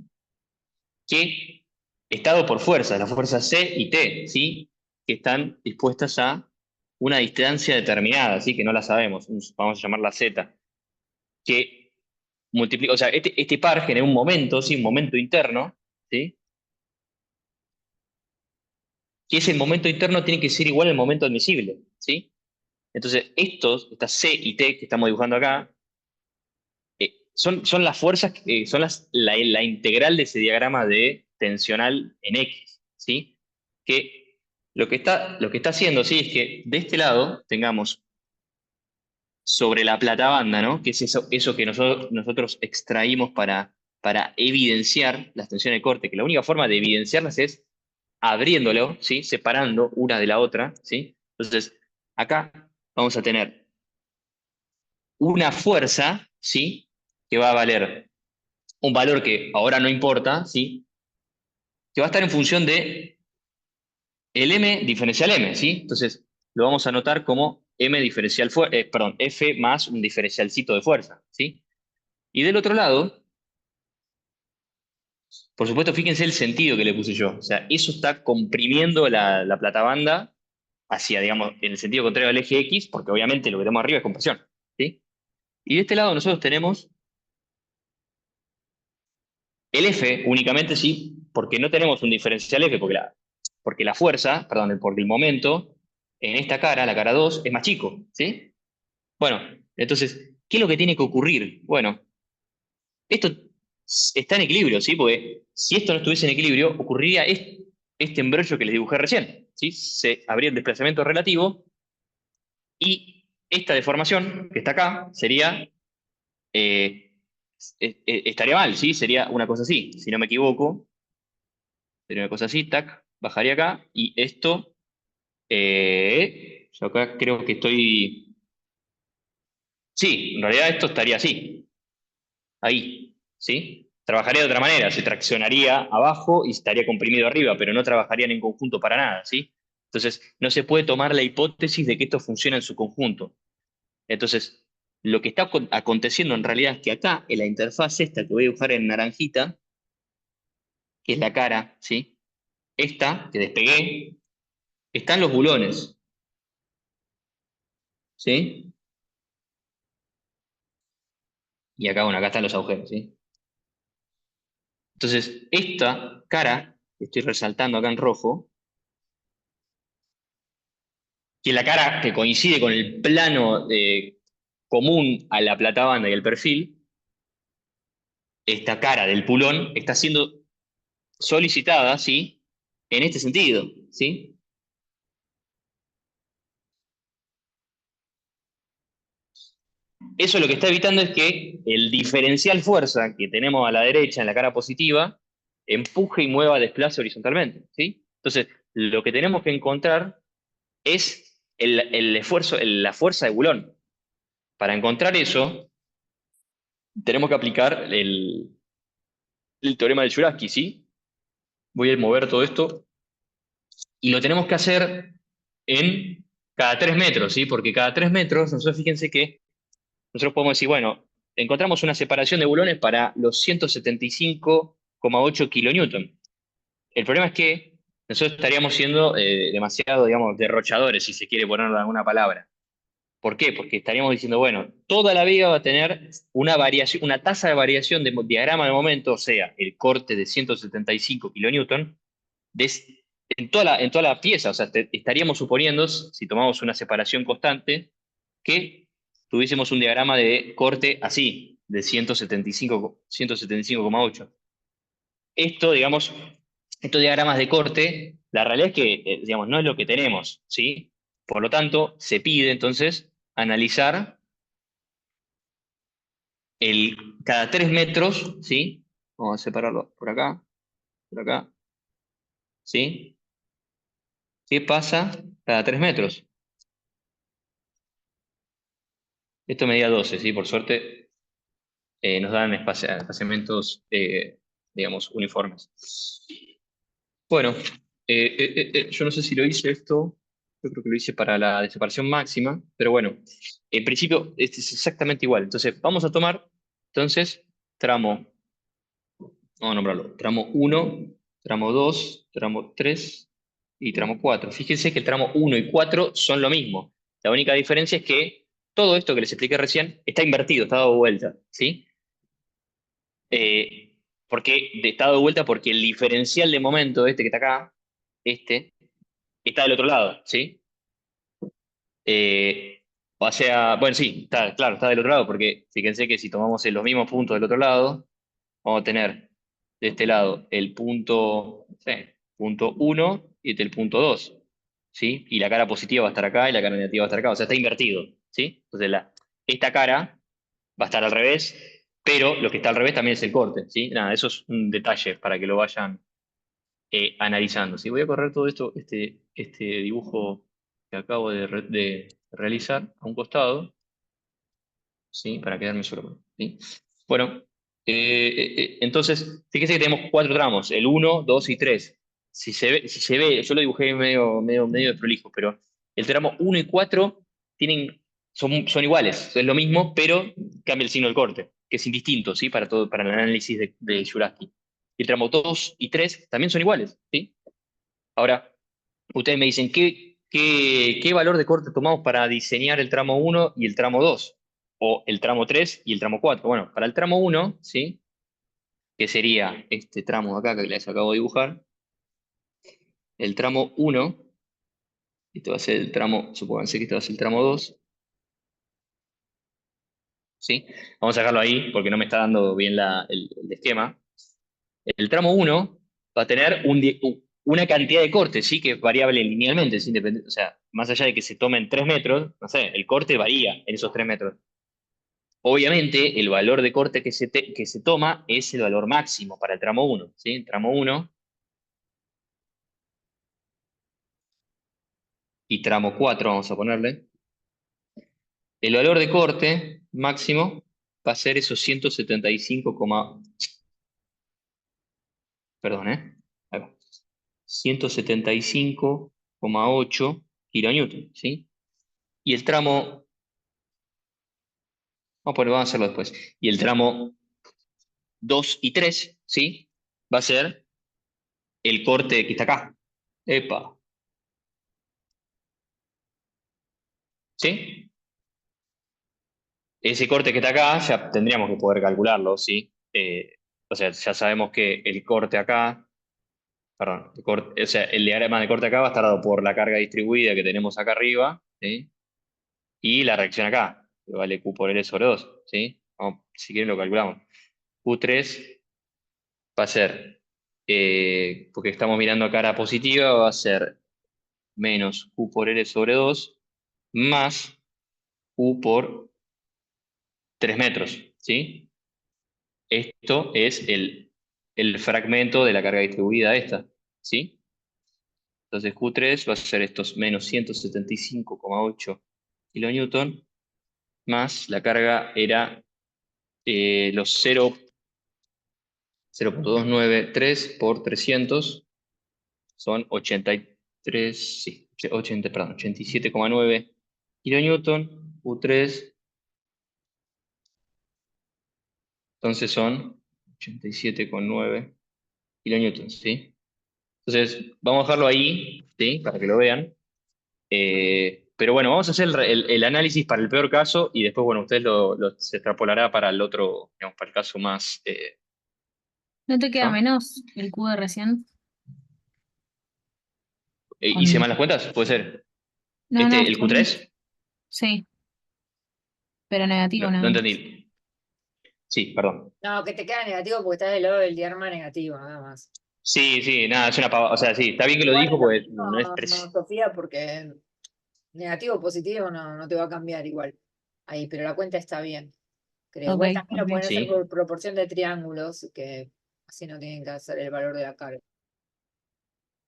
Speaker 1: que está dado por fuerzas, las fuerzas C y T, ¿sí? Que están dispuestas a una distancia determinada, ¿sí? Que no la sabemos, vamos a llamarla Z, que multiplica, o sea, este par genera un momento, ¿sí? Un momento interno, ¿sí? Que ese momento interno tiene que ser igual al momento admisible, ¿sí? Entonces, estas C y T que estamos dibujando acá, son las fuerzas, son la integral de ese diagrama de tensional en X, ¿sí? Que lo que está haciendo, ¿sí? Es que de este lado tengamos sobre la platabanda, ¿no? Que es eso que nosotros extraímos para evidenciar las tensiones de corte, que la única forma de evidenciarlas es abriéndolo, ¿sí? Separando una de la otra, ¿sí? Entonces, acá vamos a tener una fuerza, ¿sí? Que va a valer un valor que ahora no importa, ¿sí? Que va a estar en función de el m diferencial m, ¿sí? Entonces, lo vamos a anotar como m diferencial, perdón, f más un diferencialcito de fuerza, ¿sí? Y del otro lado, por supuesto, fíjense el sentido que le puse yo. O sea, eso está comprimiendo la platabanda hacia, digamos, en el sentido contrario al eje X, porque obviamente lo que tenemos arriba es compresión, ¿sí? Y de este lado nosotros tenemos el F únicamente, sí, porque no tenemos un diferencial F, porque la fuerza, perdón, porque el momento en esta cara, la cara 2 es más chico, ¿sí? Bueno, entonces, ¿qué es lo que tiene que ocurrir? Bueno, esto está en equilibrio, ¿sí? Porque si esto no estuviese en equilibrio, ocurriría este embrollo que les dibujé recién, ¿sí? Se habría el desplazamiento relativo y esta deformación que está acá sería, estaría mal, ¿sí? Sería una cosa así, si no me equivoco, sería una cosa así, tac, bajaría acá y esto, yo acá creo que estoy, sí, en realidad esto estaría así, ahí, ¿sí? Trabajaría de otra manera, se traccionaría abajo y estaría comprimido arriba, pero no trabajarían en conjunto para nada, ¿sí? Entonces, no se puede tomar la hipótesis de que esto funciona en su conjunto. Entonces, lo que está aconteciendo en realidad es que acá, en la interfaz esta que voy a dibujar en naranjita, que es la cara, ¿sí? Esta, que despegué, están los bulones, ¿sí? Y acá, bueno, acá están los agujeros, ¿sí? Entonces, esta cara, que estoy resaltando acá en rojo, que es la cara que coincide con el plano común a la platabanda y el perfil, esta cara del pulón está siendo solicitada, ¿sí? En este sentido, ¿sí? Eso lo que está evitando es que el diferencial fuerza que tenemos a la derecha en la cara positiva empuje y mueva, desplace horizontalmente, ¿sí? Entonces, lo que tenemos que encontrar es el esfuerzo, la fuerza de Coulomb. Para encontrar eso, tenemos que aplicar el teorema de Djuravsky, ¿sí? Voy a mover todo esto y lo tenemos que hacer en cada 3 metros, ¿sí? Porque cada 3 metros, nosotros fíjense que nosotros podemos decir, bueno, encontramos una separación de bulones para los 175,8 kilonewton. El problema es que nosotros estaríamos siendo demasiado, digamos, derrochadores, si se quiere poner alguna palabra. ¿Por qué? Porque estaríamos diciendo, bueno, toda la viga va a tener una variación, una tasa de variación de diagrama de momento, o sea, el corte de 175 kilonewton, en toda la pieza. O sea, estaríamos suponiendo, si tomamos una separación constante, que tuviésemos un diagrama de corte así, de 175,8. Esto, digamos, estos diagramas de corte, la realidad es que, digamos, no es lo que tenemos, ¿sí? Por lo tanto, se pide entonces analizar cada 3 metros, ¿sí? Vamos a separarlo por acá, ¿sí? ¿Qué pasa cada 3 metros? Esto medía 12, ¿sí? Por suerte nos dan espaciamientos, digamos, uniformes. Bueno, yo no sé si lo hice esto, yo creo que lo hice para la separación máxima, pero bueno, en principio este es exactamente igual. Entonces, vamos a tomar, entonces, tramo, vamos a nombrarlo, tramo 1, tramo 2, tramo 3 y tramo 4. Fíjense que el tramo 1 y 4 son lo mismo. La única diferencia es que todo esto que les expliqué recién está invertido, está dado vuelta, ¿sí? ¿Por qué está dado vuelta? Porque el diferencial de momento, este que está acá, este, está del otro lado, ¿sí? O sea, bueno, sí, está, claro, está del otro lado, porque fíjense que si tomamos los mismos puntos del otro lado, vamos a tener de este lado el punto, no sé, punto uno y este el punto 2, ¿sí? Y la cara positiva va a estar acá y la cara negativa va a estar acá, o sea, está invertido, ¿sí? Entonces esta cara va a estar al revés, pero lo que está al revés también es el corte, ¿sí? Nada, eso es un detalle para que lo vayan analizando. ¿Sí? Voy a correr todo esto, este dibujo que acabo de realizar a un costado, ¿sí? Para quedarme solo. ¿Sí? Bueno, entonces, fíjense que tenemos cuatro tramos, el uno 2 y 3. Si se ve, yo lo dibujé medio desprolijo, pero el tramo uno y 4 son iguales, es lo mismo, pero cambia el signo del corte, que es indistinto, ¿sí? Para todo, para el análisis de Jurassic. Y el tramo 2 y 3 también son iguales, ¿sí? Ahora, ustedes me dicen, ¿qué valor de corte tomamos para diseñar el tramo uno y el tramo 2? O el tramo 3 y el tramo 4. Bueno, para el tramo uno, ¿sí? Que sería este tramo de acá que les acabo de dibujar, el tramo uno, este va a ser el tramo, supónganse que este va a ser el tramo 2, ¿sí? Vamos a dejarlo ahí porque no me está dando bien el esquema. El tramo uno va a tener una cantidad de cortes, ¿sí? Que es variable linealmente, es independiente. O sea, más allá de que se tomen 3 metros, no sé, el corte varía en esos 3 metros. Obviamente, el valor de corte que se toma es el valor máximo para el tramo uno, ¿sí? El tramo uno y tramo 4 vamos a ponerle. El valor de corte máximo va a ser esos 175, perdón, ahí va. 175,8 kilonewton, ¿sí? Y el tramo, vamos a hacerlo después. Y el tramo 2 y 3, ¿sí? Va a ser el corte que está acá. Epa, ¿sí? Ese corte que está acá ya tendríamos que poder calcularlo, ¿sí? O sea, ya sabemos que el corte acá, perdón, o sea, el diagrama de corte acá va a estar dado por la carga distribuida que tenemos acá arriba, ¿sí? Y la reacción acá, que vale Q por L sobre 2, ¿sí? Si quieren lo calculamos. Q3 va a ser, porque estamos mirando a cara positiva, va a ser menos Q por L sobre 2 más Q por 3 metros, ¿sí? Esto es el fragmento de la carga distribuida esta, ¿sí? Entonces Q3 va a ser estos menos 175,8 kilonewton, más la carga era los 0,293 por 300, son 83, sí, 80, perdón, 87,9 kilonewton, Q3, entonces son 87,9 kilonewtons, ¿sí? Entonces, vamos a dejarlo ahí, ¿sí? Para que lo vean. Pero bueno, vamos a hacer el análisis para el peor caso y después, bueno, ustedes se extrapolará para el otro, digamos, para el caso más.
Speaker 4: ¿No te queda
Speaker 1: ¿Ah?
Speaker 4: menos el Q de recién?
Speaker 1: ¿Hice
Speaker 4: Con...
Speaker 1: mal las cuentas? ¿Puede ser?
Speaker 4: No, no,
Speaker 1: ¿El
Speaker 4: está bien.
Speaker 1: Q3?
Speaker 4: Sí, pero negativo
Speaker 1: No, no
Speaker 4: nada más.
Speaker 1: entendí. Sí, perdón.
Speaker 3: No, que te queda negativo porque estás del lado del diagrama negativo, nada más.
Speaker 1: Sí, sí, nada, es una pavada. O sea, sí, está bien que lo
Speaker 3: Igual
Speaker 1: dijo
Speaker 3: es lo
Speaker 1: porque no es
Speaker 3: mismo, Sofía, porque negativo o positivo no te va a cambiar igual. Ahí, pero la cuenta está bien. Creo.
Speaker 4: Ok,
Speaker 3: Igual también lo
Speaker 4: ok.
Speaker 3: pueden hacer
Speaker 1: Sí,
Speaker 3: por proporción de triángulos, que así no tienen que hacer el valor de la carga.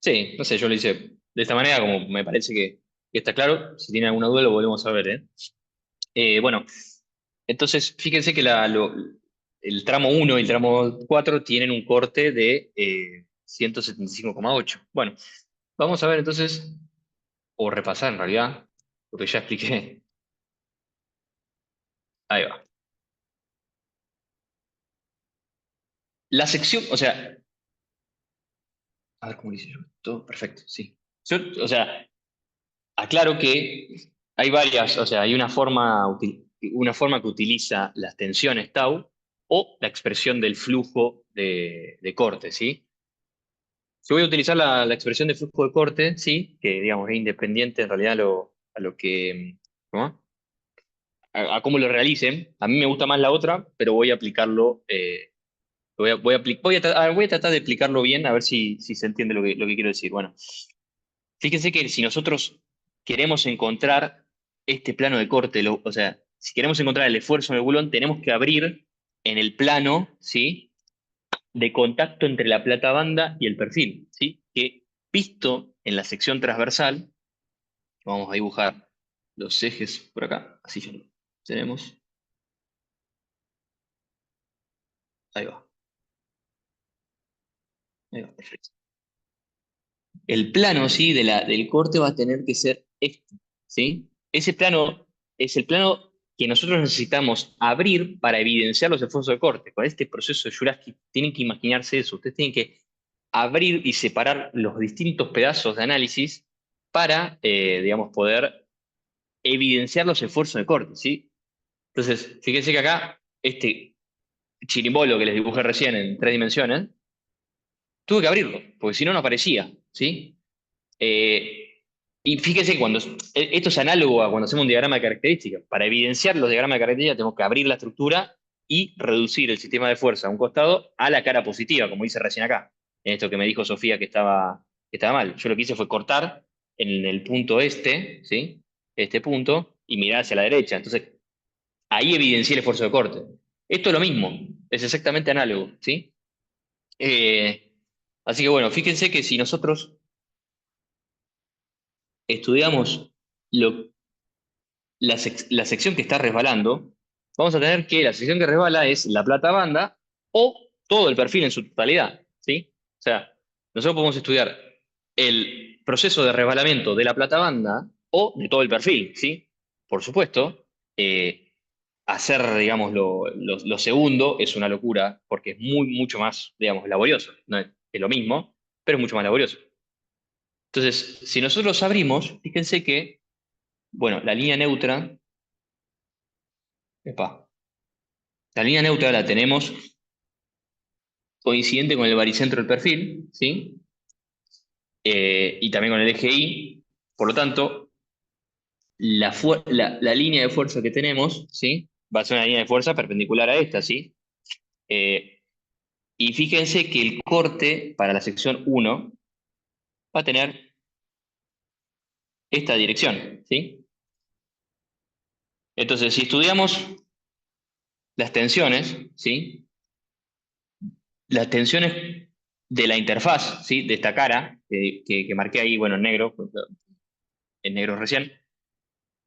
Speaker 1: sí, no sé, yo lo hice de esta manera, como me parece que está claro. Si tienen alguna duda, lo volvemos a ver, ¿eh? Bueno, entonces fíjense que el tramo uno y el tramo 4 tienen un corte de 175,8. Bueno, vamos a ver entonces, o repasar en realidad, porque ya expliqué. Ahí va. La sección, o sea, a ver cómo lo hice yo. Todo perfecto, sí. O sea, aclaro que hay varias, o sea, hay una forma que utiliza las tensiones tau o la expresión del flujo de corte, ¿sí? Yo voy a utilizar la expresión de flujo de corte, sí, que digamos es independiente en realidad a lo que, ¿cómo? a cómo lo realicen. A mí me gusta más la otra, pero voy a aplicarlo. Voy a tratar de explicarlo bien, a ver si se entiende lo que quiero decir. Bueno, fíjense que si nosotros queremos encontrar este plano de corte, o sea, si queremos encontrar el esfuerzo en el bulón, tenemos que abrir en el plano, ¿sí?, de contacto entre la plata banda y el perfil, ¿sí? Que visto en la sección transversal, vamos a dibujar los ejes por acá, así ya lo tenemos. Ahí va, ahí va, perfecto. El plano, ¿sí?, del corte va a tener que ser este, ¿sí? Ese plano es el plano que nosotros necesitamos abrir para evidenciar los esfuerzos de corte. Con este proceso de Jurassic tienen que imaginarse eso. Ustedes tienen que abrir y separar los distintos pedazos de análisis para, digamos, poder evidenciar los esfuerzos de corte, ¿sí? Entonces, fíjense que acá, este chirimbolo que les dibujé recién en 3 dimensiones, tuve que abrirlo, porque si no, no aparecía, ¿sí? Y fíjense que esto es análogo a cuando hacemos un diagrama de características. Para evidenciar los diagramas de características tenemos que abrir la estructura y reducir el sistema de fuerza a un costado a la cara positiva, como dice recién acá, en esto que me dijo Sofía que estaba mal. Yo lo que hice fue cortar en el punto este, ¿sí? Este punto, y mirar hacia la derecha. Entonces, ahí evidencié el esfuerzo de corte. Esto es lo mismo, es exactamente análogo, ¿sí? Eh, Así que bueno, fíjense que si nosotros estudiamos la sección que está resbalando, vamos a tener que la sección que resbala es la plata banda o todo el perfil en su totalidad, ¿sí? O sea, nosotros podemos estudiar el proceso de resbalamiento de la plata banda o de todo el perfil, ¿sí? Por supuesto, hacer, digamos, lo segundo es una locura porque es mucho más, digamos, laborioso. No es lo mismo, pero es mucho más laborioso. Entonces, si nosotros abrimos, fíjense que, bueno, la línea neutra, epa, la línea neutra la tenemos coincidente con el baricentro del perfil, ¿sí? Y también con el eje Y. Por lo tanto, la línea de fuerza que tenemos, ¿sí?, va a ser una línea de fuerza perpendicular a esta, ¿sí? Eh, y fíjense que el corte para la sección 1 va a tener esta dirección, ¿sí? Entonces, si estudiamos las tensiones, ¿sí?, las tensiones de la interfaz, ¿sí?, de esta cara, que marqué ahí, bueno, en negro recién,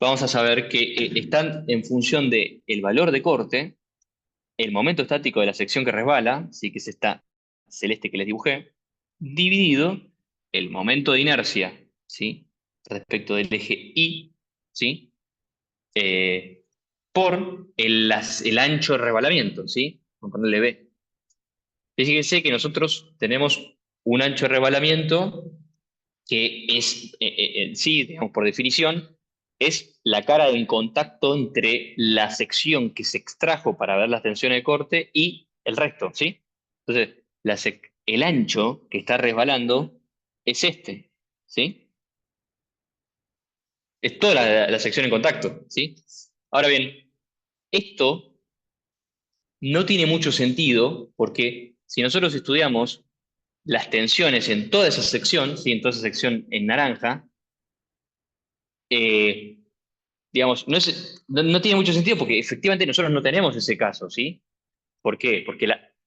Speaker 1: vamos a saber que están en función del valor de corte, el momento estático de la sección que resbala, ¿sí?, que es esta celeste que les dibujé, dividido el momento de inercia, ¿sí?, respecto del eje Y, ¿sí?, eh, por el ancho de resbalamiento, ¿sí? Vamos a ponerle B. Fíjense que nosotros tenemos un ancho de resbalamiento que es, sí, digamos, por definición, es la cara en contacto entre la sección que se extrajo para ver las tensiones de corte y el resto, ¿sí? Entonces, el ancho que está resbalando es este, ¿sí? Es toda la sección en contacto, ¿sí? Ahora bien, esto no tiene mucho sentido porque si nosotros estudiamos las tensiones en toda esa sección, ¿sí?, en toda esa sección en naranja, eh, digamos, no tiene mucho sentido porque efectivamente nosotros no tenemos ese caso, ¿sí? ¿Por qué? Porque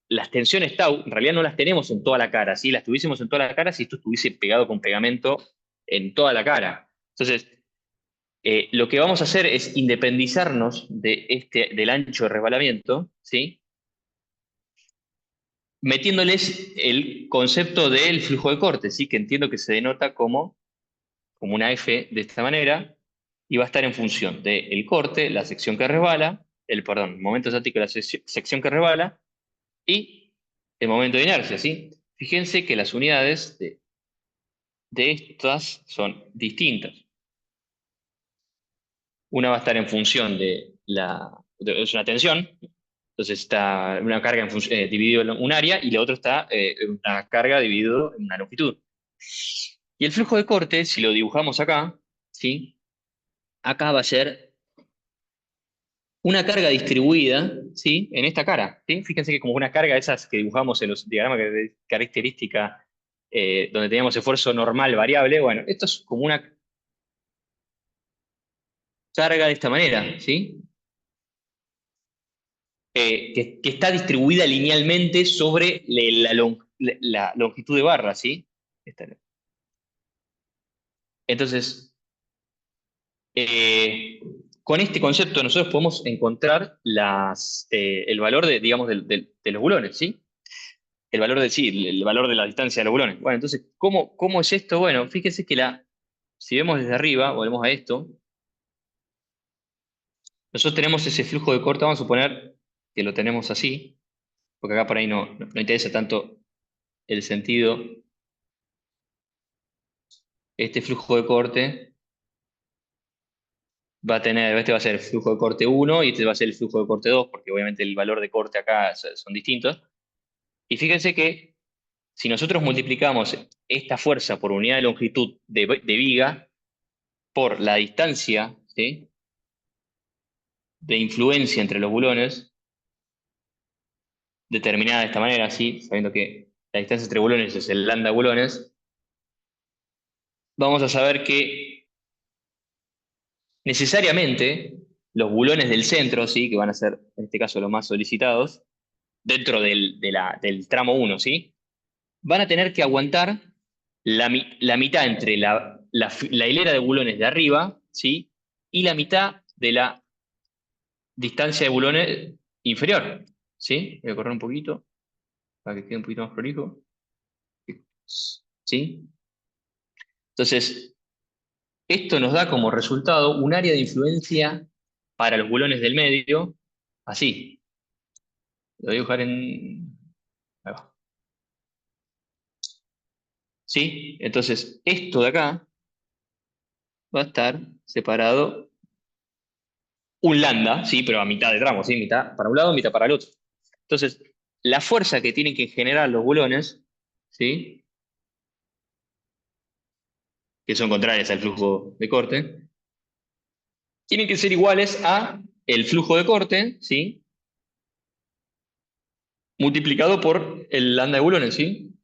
Speaker 1: las tensiones tau en realidad no las tenemos en toda la cara, ¿sí? Las tuviésemos en toda la cara si esto estuviese pegado con pegamento en toda la cara. Entonces, lo que vamos a hacer es independizarnos del ancho de resbalamiento, ¿sí?, metiéndoles el concepto del flujo de corte, ¿sí?, que entiendo que se denota como una F de esta manera, y va a estar en función del corte, la sección que resbala, el momento estático de la sección que resbala, y el momento de inercia, ¿sí? Fíjense que las unidades de estas son distintas. Una va a estar en función es una tensión, entonces está una carga dividido en un área, y la otra está una carga dividido en una longitud. Y el flujo de corte, si lo dibujamos acá, ¿sí?, acá va a ser una carga distribuida, ¿sí? En esta cara, ¿sí? Fíjense que como una carga de esas que dibujamos en los diagramas de característica, donde teníamos esfuerzo normal variable, bueno, esto es como una carga de esta manera, ¿sí? Que está distribuida linealmente sobre la longitud de barra, ¿sí? Entonces, con este concepto nosotros podemos encontrar el valor de, digamos, de los bulones, ¿sí? El valor de, sí, el valor de la distancia de los bulones. Bueno, entonces, ¿cómo es esto? Bueno, fíjense que si vemos desde arriba, volvemos a esto, nosotros tenemos ese flujo de corte, vamos a suponer que lo tenemos así, porque acá por ahí no interesa tanto el sentido. Este flujo de corte va a tener, este va a ser el flujo de corte 1 y este va a ser el flujo de corte 2, porque obviamente el valor de corte acá son distintos. Y fíjense que si nosotros multiplicamos esta fuerza por unidad de longitud de viga por la distancia, ¿sí?, de influencia entre los bulones, determinada de esta manera, ¿sí?, sabiendo que la distancia entre bulones es el lambda bulones, vamos a saber que necesariamente los bulones del centro, ¿sí?, que van a ser en este caso los más solicitados, dentro del tramo 1, ¿sí?, van a tener que aguantar la mitad entre la hilera de bulones de arriba, ¿sí?, y la mitad de la distancia de bulones inferior, ¿sí? Voy a correr un poquito para que quede un poquito más prolijo, ¿sí? Entonces, esto nos da como resultado un área de influencia para los bulones del medio, así. Lo voy a dibujar en... Ahí va. ¿Sí? Entonces, esto de acá va a estar separado un lambda, ¿sí? Pero a mitad de tramo, ¿sí? Mitad para un lado, mitad para el otro. Entonces, la fuerza que tienen que generar los bulones, ¿sí?, que son contrarias al flujo de corte, tienen que ser iguales a el flujo de corte, ¿sí?, multiplicado por el lambda de bulones, ¿sí?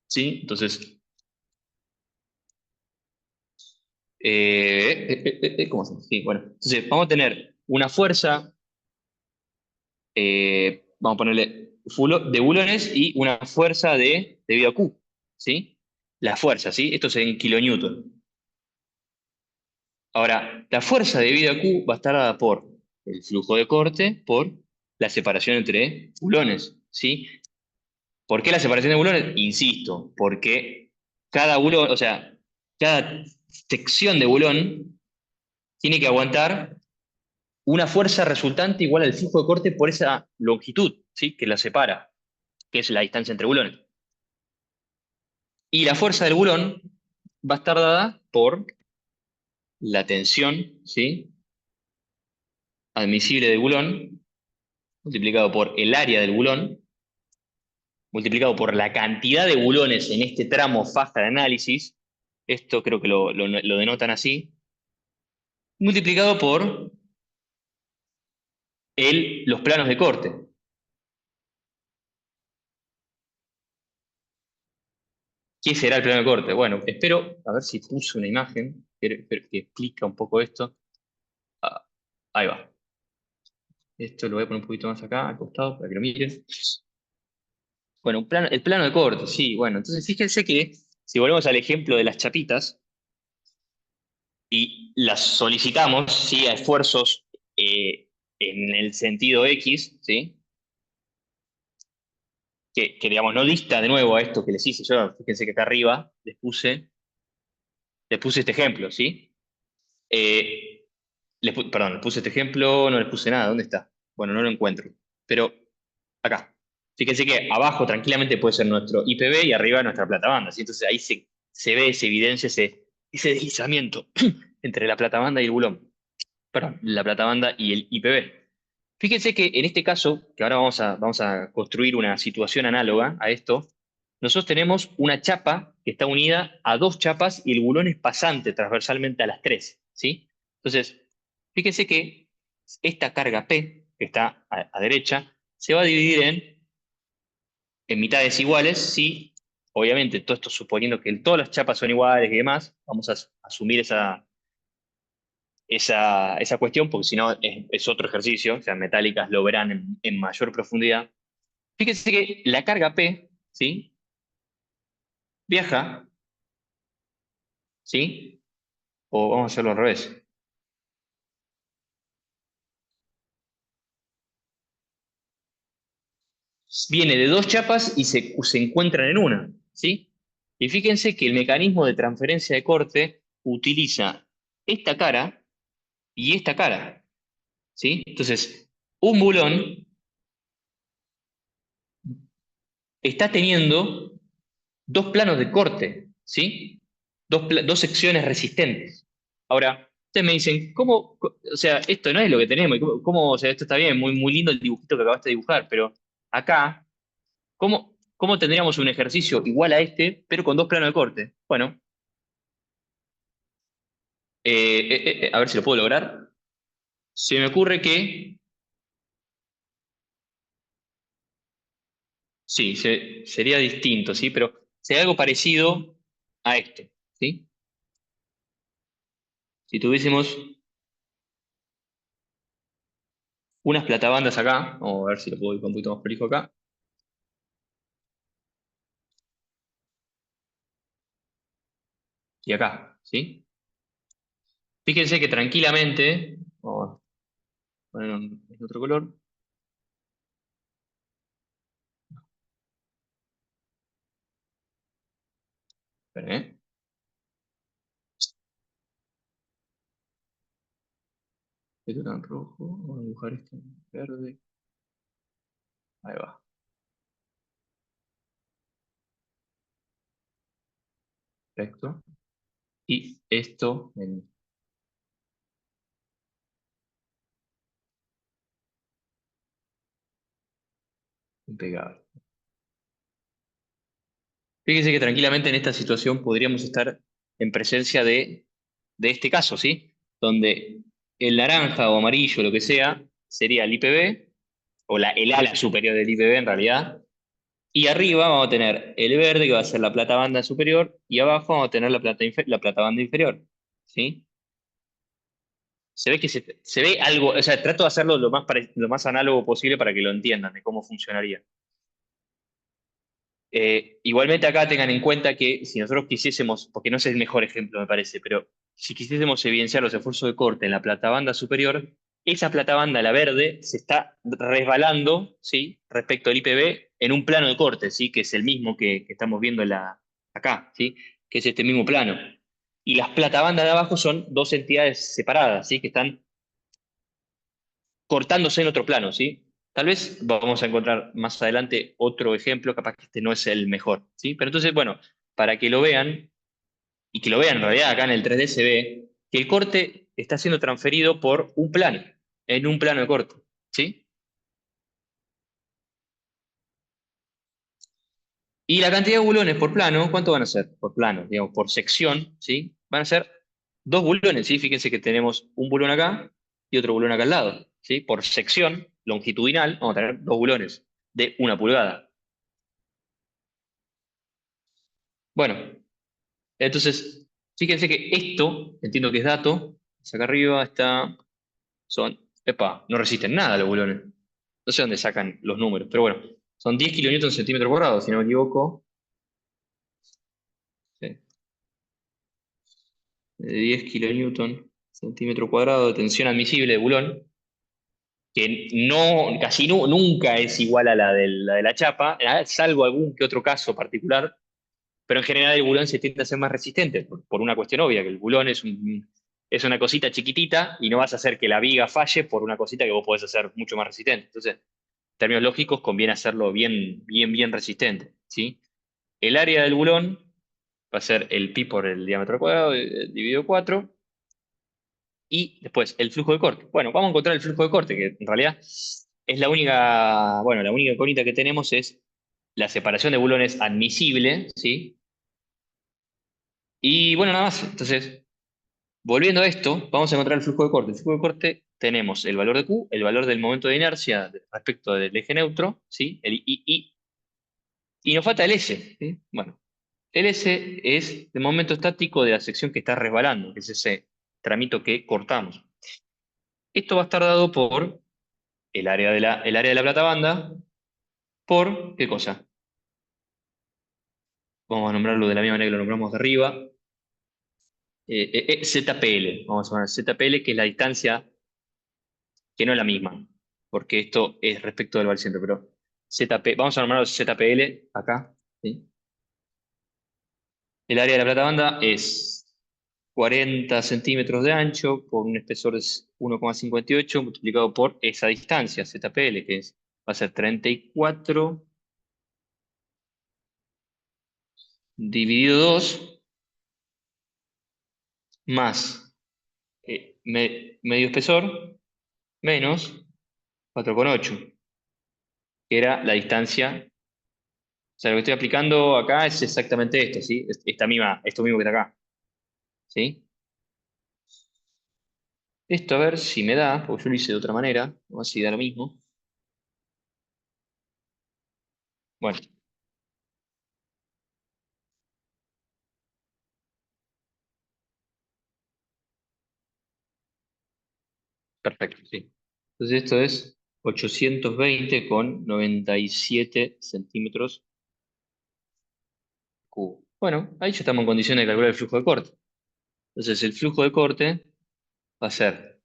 Speaker 1: ¿Sí? Entonces, ¿cómo se llama? Sí, bueno. Entonces, vamos a tener una fuerza, vamos a ponerle de bulones y una fuerza debido a Q, ¿sí? La fuerza, ¿sí? Esto es en kilonewton. Ahora, la fuerza debido a Q va a estar dada por el flujo de corte, por la separación entre bulones, ¿sí? ¿Por qué la separación de bulones? Insisto, porque cada bulón, o sea, cada sección de bulón tiene que aguantar una fuerza resultante igual al flujo de corte por esa longitud, ¿sí?, que la separa, que es la distancia entre bulones. Y la fuerza del bulón va a estar dada por la tensión, ¿sí?, admisible del bulón, multiplicado por el área del bulón, multiplicado por la cantidad de bulones en este tramo faja de análisis, esto creo que lo denotan así, multiplicado por los planos de corte. ¿Qué será el plano de corte? Bueno, espero, a ver si puse una imagen que explica un poco esto. Ah, ahí va. Esto lo voy a poner un poquito más acá, al costado, para que lo miren. Bueno, el plano de corte, sí, bueno. Entonces fíjense que, si volvemos al ejemplo de las chapitas, y las solicitamos, ¿sí?, a esfuerzos en el sentido X, ¿sí?, que digamos no dista de nuevo a esto que les hice yo. Fíjense que acá arriba les puse este ejemplo, ¿sí? Perdón, les puse este ejemplo, no les puse nada, ¿dónde está? Bueno, no lo encuentro, pero acá. Fíjense que abajo tranquilamente puede ser nuestro IPB y arriba nuestra plata banda, ¿sí? Entonces ahí se ve, se evidencia ese deslizamiento entre la plata banda y el bulón. Perdón, la plata banda y el IPB. Fíjense que en este caso, que ahora vamos a construir una situación análoga a esto, nosotros tenemos una chapa que está unida a dos chapas y el bulón es pasante transversalmente a las tres, ¿sí? Entonces, fíjense que esta carga P, que está a derecha, se va a dividir en mitades iguales si, obviamente, todo esto suponiendo que todas las chapas son iguales y demás, vamos a asumir esa cuestión, porque si no es otro ejercicio, o sea, metálicas lo verán en mayor profundidad. Fíjense que la carga P, ¿sí? Viaja, ¿sí? O vamos a hacerlo al revés. Viene de dos chapas y se encuentran en una, ¿sí? Y fíjense que el mecanismo de transferencia de corte utiliza esta cara y esta cara, ¿sí? Entonces, un bulón está teniendo dos planos de corte, ¿sí? Dos secciones resistentes. Ahora, ustedes me dicen, o sea, esto no es lo que tenemos, o sea, esto está bien, muy, muy lindo el dibujito que acabaste de dibujar, pero acá, ¿cómo tendríamos un ejercicio igual a este, pero con dos planos de corte? Bueno, a ver si lo puedo lograr. Se me ocurre que, sí, sería distinto, ¿sí? Pero sería algo parecido a este, ¿sí? Si tuviésemos unas platabandas acá, vamos a ver si lo puedo ir un poquito más prolijo acá, y acá, ¿sí? Fíjense que tranquilamente, vamos a ponerlo en otro color, esperen, esto está en rojo, vamos a dibujar esto en verde, ahí va, perfecto, y esto en impecable. Fíjense que tranquilamente en esta situación podríamos estar en presencia de este caso, ¿sí? Donde el naranja o amarillo, lo que sea, sería el IPB, o el ala superior del IPB en realidad, y arriba vamos a tener el verde, que va a ser la plata banda superior, y abajo vamos a tener la plata banda inferior, ¿sí? Se ve que se ve algo, o sea, trato de hacerlo lo más análogo posible para que lo entiendan de cómo funcionaría. Igualmente acá tengan en cuenta que si nosotros quisiésemos, porque no es el mejor ejemplo me parece, pero si quisiésemos evidenciar los esfuerzos de corte en la platabanda superior, esa platabanda, la verde, se está resbalando, ¿sí? Respecto al IPB en un plano de corte, ¿sí? Que es el mismo que estamos viendo acá, ¿sí? Que es este mismo plano. Y las platabandas de abajo son dos entidades separadas, ¿sí? Que están cortándose en otro plano, ¿sí? Tal vez vamos a encontrar más adelante otro ejemplo, capaz que este no es el mejor, ¿sí? Pero entonces, bueno, para que lo vean, y que lo vean en realidad acá en el 3D se ve que el corte está siendo transferido por un plano, en un plano de corte, ¿sí? Y la cantidad de bulones por plano, ¿cuánto van a ser? Por plano, digamos, por sección, ¿sí? Van a ser dos bulones, ¿sí? Fíjense que tenemos un bulón acá y otro bulón acá al lado, ¿sí? Por sección longitudinal vamos a tener dos bulones de 1 pulgada. Bueno, entonces, fíjense que esto, entiendo que es dato, acá arriba está, no resisten nada los bulones. No sé dónde sacan los números, pero bueno, son 10 kilonewtons centímetro cuadrado, si no me equivoco. Sí, de 10 kilonewton centímetro cuadrado de tensión admisible de bulón, que no, casi nunca es igual a la de la chapa, salvo algún que otro caso particular, pero en general el bulón se tiende a ser más resistente, por una cuestión obvia, que el bulón es una cosita chiquitita y no vas a hacer que la viga falle por una cosita que vos podés hacer mucho más resistente. Entonces, en términos lógicos, conviene hacerlo bien, bien, bien resistente, ¿sí? El área del bulón va a ser el pi por el diámetro cuadrado dividido 4, y después el flujo de corte. Bueno, vamos a encontrar el flujo de corte, que en realidad es la única incógnita que tenemos es la separación de bulones admisible, ¿sí? Y bueno, nada más. Entonces, volviendo a esto, vamos a encontrar el flujo de corte. El flujo de corte tenemos el valor de Q, el valor del momento de inercia respecto del eje neutro, ¿sí? El I, y nos falta el S, ¿sí? Bueno, el S es el momento estático de la sección que está resbalando, que es ese tramito que cortamos. Esto va a estar dado por el área de la plata banda, por, ¿qué cosa? Vamos a nombrarlo de la misma manera que lo nombramos de arriba. ZPL, vamos a llamar ZPL, que es la distancia, que no es la misma, porque esto es respecto del baricentro, pero vamos a nombrarlo ZPL acá, ¿sí? El área de la plata banda es 40 centímetros de ancho por un espesor de 1,58 multiplicado por esa distancia, ZPL, va a ser 34 dividido 2 más medio espesor menos 4,8, que era la distancia. O sea, lo que estoy aplicando acá es exactamente esto, ¿sí? Esto mismo que está acá, ¿sí? Esto a ver si me da, porque yo lo hice de otra manera, a ver si da lo mismo. Bueno, perfecto, sí. Entonces esto es 820,97 centímetros cúbicos. Bueno, ahí ya estamos en condiciones de calcular el flujo de corte. Entonces el flujo de corte va a ser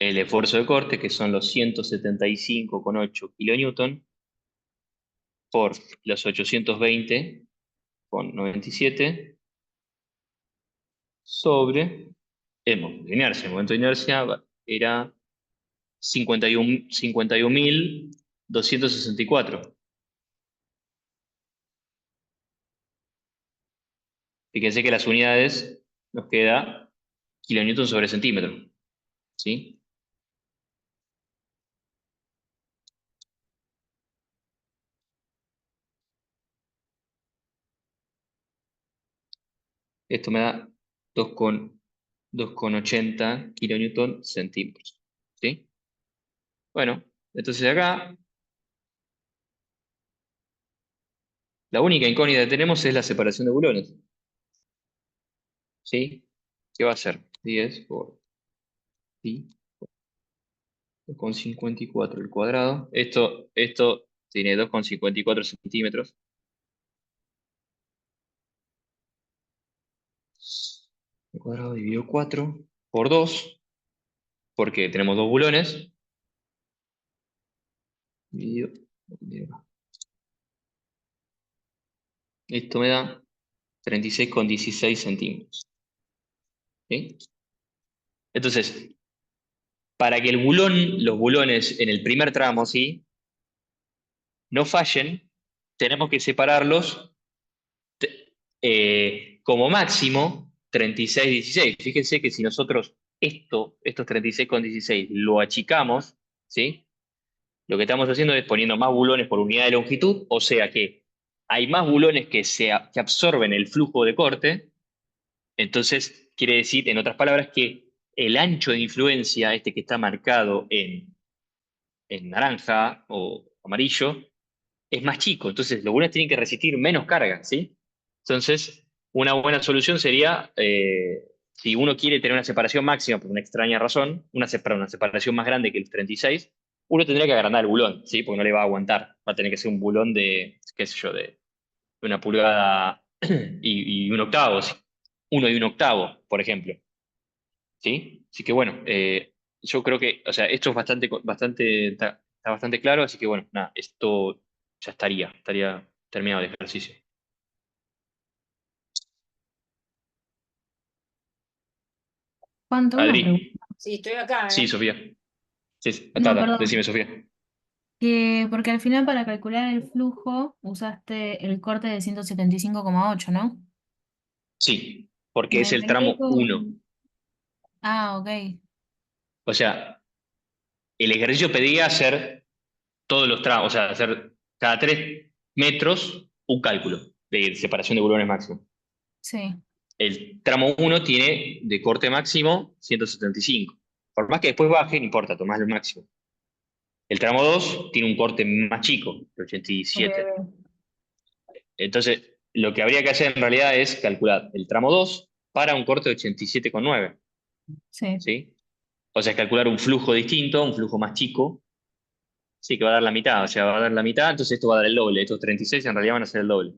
Speaker 1: el esfuerzo de corte, que son los 175,8 kilonewton, por los 820,97 sobre el momento de inercia. El momento de inercia era 51.264. Fíjense que las unidades nos queda kilonewton sobre centímetro, ¿sí? Esto me da 2,80 kilonewton centímetros, ¿sí? Bueno, entonces acá la única incógnita que tenemos es la separación de bulones, ¿sí? ¿Qué va a ser? 10 por pi, 2,54 al cuadrado. Esto tiene 2,54 centímetros. Al cuadrado dividido 4 por 2, porque tenemos dos bulones. Dividido. Esto me da 36,16 centímetros, ¿sí? Entonces, para que los bulones en el primer tramo, ¿sí?, no fallen, tenemos que separarlos como máximo 36,16. Fíjense que si nosotros estos 36,16 lo achicamos, ¿sí?, lo que estamos haciendo es poniendo más bulones por unidad de longitud, o sea que hay más bulones que absorben el flujo de corte. Entonces, quiere decir, en otras palabras, que el ancho de influencia, este que está marcado en naranja o amarillo, es más chico. Entonces, los bulones tienen que resistir menos carga, ¿sí? Entonces, una buena solución sería, si uno quiere tener una separación máxima por una extraña razón, una separación más grande que el 36, uno tendría que agrandar el bulón, ¿sí? Porque no le va a aguantar. Va a tener que ser un bulón de, qué sé yo, de una pulgada y un octavo, ¿sí? 1 y 1 octavo, por ejemplo, ¿sí? Así que bueno, yo creo que, o sea, esto es está bastante claro, así que bueno, nada, esto ya estaría terminado el ejercicio.
Speaker 4: ¿Cuánto? Una pregunta.
Speaker 1: Adri,
Speaker 3: Sí, estoy acá,
Speaker 1: sí,
Speaker 3: ¿eh?
Speaker 1: Sofía. Sí, sí,
Speaker 4: No,
Speaker 1: decime,
Speaker 4: perdón.
Speaker 1: Sofía.
Speaker 4: Porque al final para calcular el flujo usaste el corte de 175,8, ¿no?
Speaker 1: Sí, porque es
Speaker 4: Me
Speaker 1: el
Speaker 4: quedé
Speaker 1: tramo 1.
Speaker 4: con... Ah, ok.
Speaker 1: O sea, el ejercicio pedía hacer todos los tramos, o sea, hacer cada 3 metros un cálculo de separación de bulones máximo.
Speaker 4: Sí,
Speaker 1: El tramo 1 tiene de corte máximo 175. Por más que después baje, no importa, tomás lo máximo. El tramo 2 tiene un corte más chico, el 87.
Speaker 4: Ok, ok.
Speaker 1: Entonces, lo que habría que hacer en realidad es calcular el tramo 2 para un corte de 87,9,
Speaker 4: Sí.
Speaker 1: ¿sí? O sea, es calcular un flujo distinto, un flujo más chico, sí, que va a dar la mitad, o sea, va a dar la mitad, entonces esto va a dar el doble. Estos 36 en realidad van a ser el doble.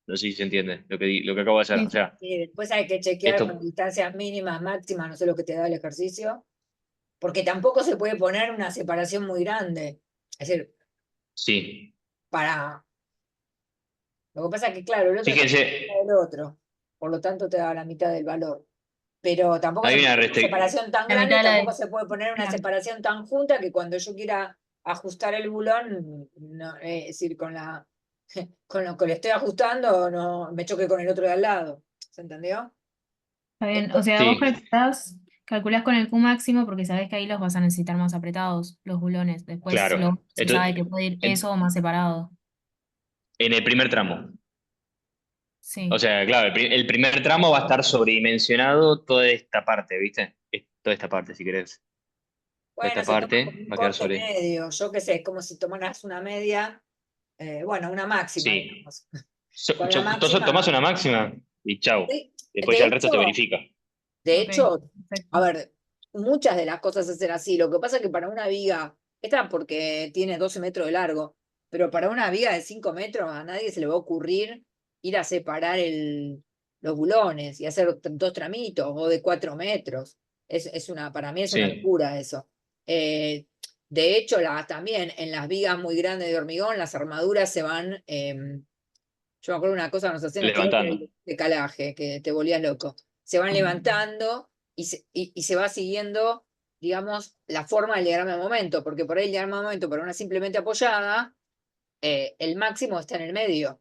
Speaker 1: No sé si se entiende lo que acabo de hacer.
Speaker 4: Sí,
Speaker 1: O sea,
Speaker 3: Y después hay que chequear con
Speaker 1: esto,
Speaker 3: distancias mínimas, máximas, no sé lo que te da el ejercicio, porque tampoco se puede poner una separación muy grande. Es decir,
Speaker 1: sí.
Speaker 3: para. Lo que pasa es que, claro, el otro está
Speaker 1: Fíjense,
Speaker 3: el otro, por lo tanto te da la mitad del valor. Pero tampoco se
Speaker 1: hay
Speaker 3: puede
Speaker 1: una
Speaker 3: poner una
Speaker 1: restricción.
Speaker 3: separación tan
Speaker 4: la
Speaker 3: grande
Speaker 4: mitad
Speaker 3: y
Speaker 4: de la
Speaker 3: tampoco
Speaker 4: de...
Speaker 3: se puede poner una
Speaker 4: Claro.
Speaker 3: separación tan junta que cuando yo quiera ajustar el bulón, no, es decir, con lo que le estoy ajustando, no me choque con el otro de al lado. ¿Se entendió?
Speaker 4: Está bien.
Speaker 3: Esto,
Speaker 4: O sea, vos
Speaker 1: Sí,
Speaker 4: calculás con el Q máximo porque sabés que ahí los vas a necesitar más apretados, los bulones. Después
Speaker 1: claro.
Speaker 4: se sabe que
Speaker 1: Entonces,
Speaker 4: puede ir eso o más separado.
Speaker 1: en el primer tramo. O
Speaker 4: Sí.
Speaker 1: sea, claro, el primer tramo va a estar sobredimensionado toda esta parte, ¿viste? Toda esta parte, si querés. Toda
Speaker 3: bueno,
Speaker 1: esta
Speaker 3: se toma como
Speaker 1: parte
Speaker 3: un
Speaker 1: va a quedar
Speaker 3: corte
Speaker 1: sobre.
Speaker 3: medio, yo qué sé, es como si tomaras una media, bueno, una máxima,
Speaker 1: Sí.
Speaker 3: digamos. Con la
Speaker 1: Tomás
Speaker 3: máxima,
Speaker 1: una máxima y chau.
Speaker 3: de,
Speaker 1: Después ya
Speaker 3: de
Speaker 1: el resto se
Speaker 3: hecho,
Speaker 1: verifica.
Speaker 3: de
Speaker 4: Ok.
Speaker 3: hecho, a
Speaker 4: Perfecto.
Speaker 3: ver, muchas de las cosas se hacen así. Lo que pasa es que para una viga, esta porque tiene 12 metros de largo, pero para una viga de 5 metros a nadie se le va a ocurrir ir a separar los bulones y hacer dos tramitos o de 4 metros. Para mí es una
Speaker 1: Sí,
Speaker 3: locura eso. De hecho, también en las vigas muy grandes de hormigón, las armaduras se van. Yo me acuerdo una cosa que nos hacían estudiar que era
Speaker 1: levantando.
Speaker 3: el decalaje, que te volvías loco. Se van levantando y se va siguiendo, digamos, la forma del diagrama de momento, porque por ahí el diagrama de momento, para una simplemente apoyada, el máximo está en el medio.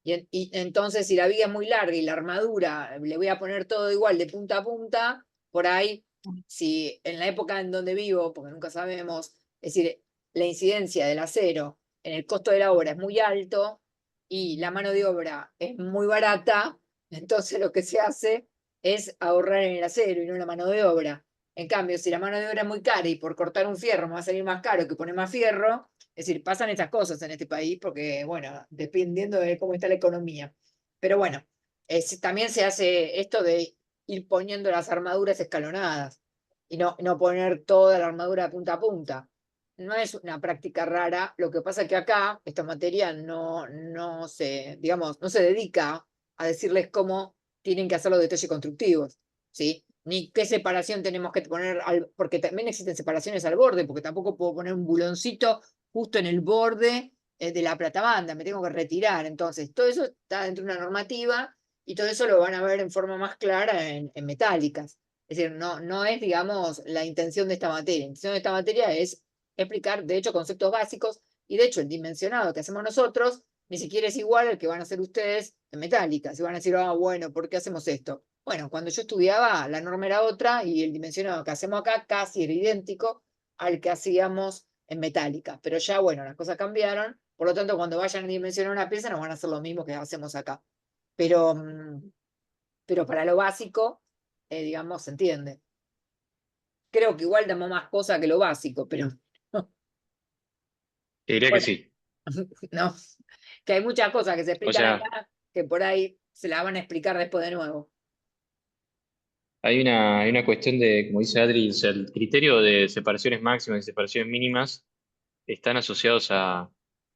Speaker 3: Y entonces, si la viga es muy larga y la armadura le voy a poner todo igual de punta a punta, por ahí, si en la época en donde vivo, porque nunca sabemos, es decir, la incidencia del acero en el costo de la obra es muy alto y la mano de obra es muy barata, entonces lo que se hace es ahorrar en el acero y no en la mano de obra. En cambio, si la mano de obra es muy cara y por cortar un fierro me va a salir más caro que poner más fierro, es decir, pasan estas cosas en este país porque, bueno, dependiendo de cómo está la economía. Pero bueno, también se hace esto de ir poniendo las armaduras escalonadas y no poner toda la armadura de punta a punta. No es una práctica rara, lo que pasa es que acá esta materia digamos, no se dedica a decirles cómo tienen que hacer los detalles constructivos, ¿sí? Ni qué separación tenemos que poner, porque también existen separaciones al borde, porque tampoco puedo poner un buloncito justo en el borde de la platabanda, me tengo que retirar. Entonces, todo eso está dentro de una normativa y todo eso lo van a ver en forma más clara en metálicas. Es decir, no es, digamos, la intención de esta materia. La intención de esta materia es explicar, de hecho, conceptos básicos y, de hecho, el dimensionado que hacemos nosotros ni siquiera es igual al que van a hacer ustedes en metálicas. Y van a decir, ah, bueno, ¿por qué hacemos esto? Bueno, cuando yo estudiaba, la norma era otra y el dimensionado que hacemos acá casi era idéntico al que hacíamos en metálica. Pero ya, bueno, las cosas cambiaron. Por lo tanto, cuando vayan a dimensionar una pieza, no van a hacer lo mismo que hacemos acá. Pero, pero para lo básico, digamos, se entiende. Creo que igual damos más cosas que lo básico, pero
Speaker 1: Te diría que
Speaker 3: bueno,
Speaker 1: sí.
Speaker 3: no. Que hay muchas cosas que se
Speaker 1: O
Speaker 3: explican
Speaker 1: sea,
Speaker 3: acá que por ahí se las van a explicar después de nuevo.
Speaker 1: hay una cuestión de, como dice Adri, o sea, el criterio de separaciones máximas y separaciones mínimas están asociados a,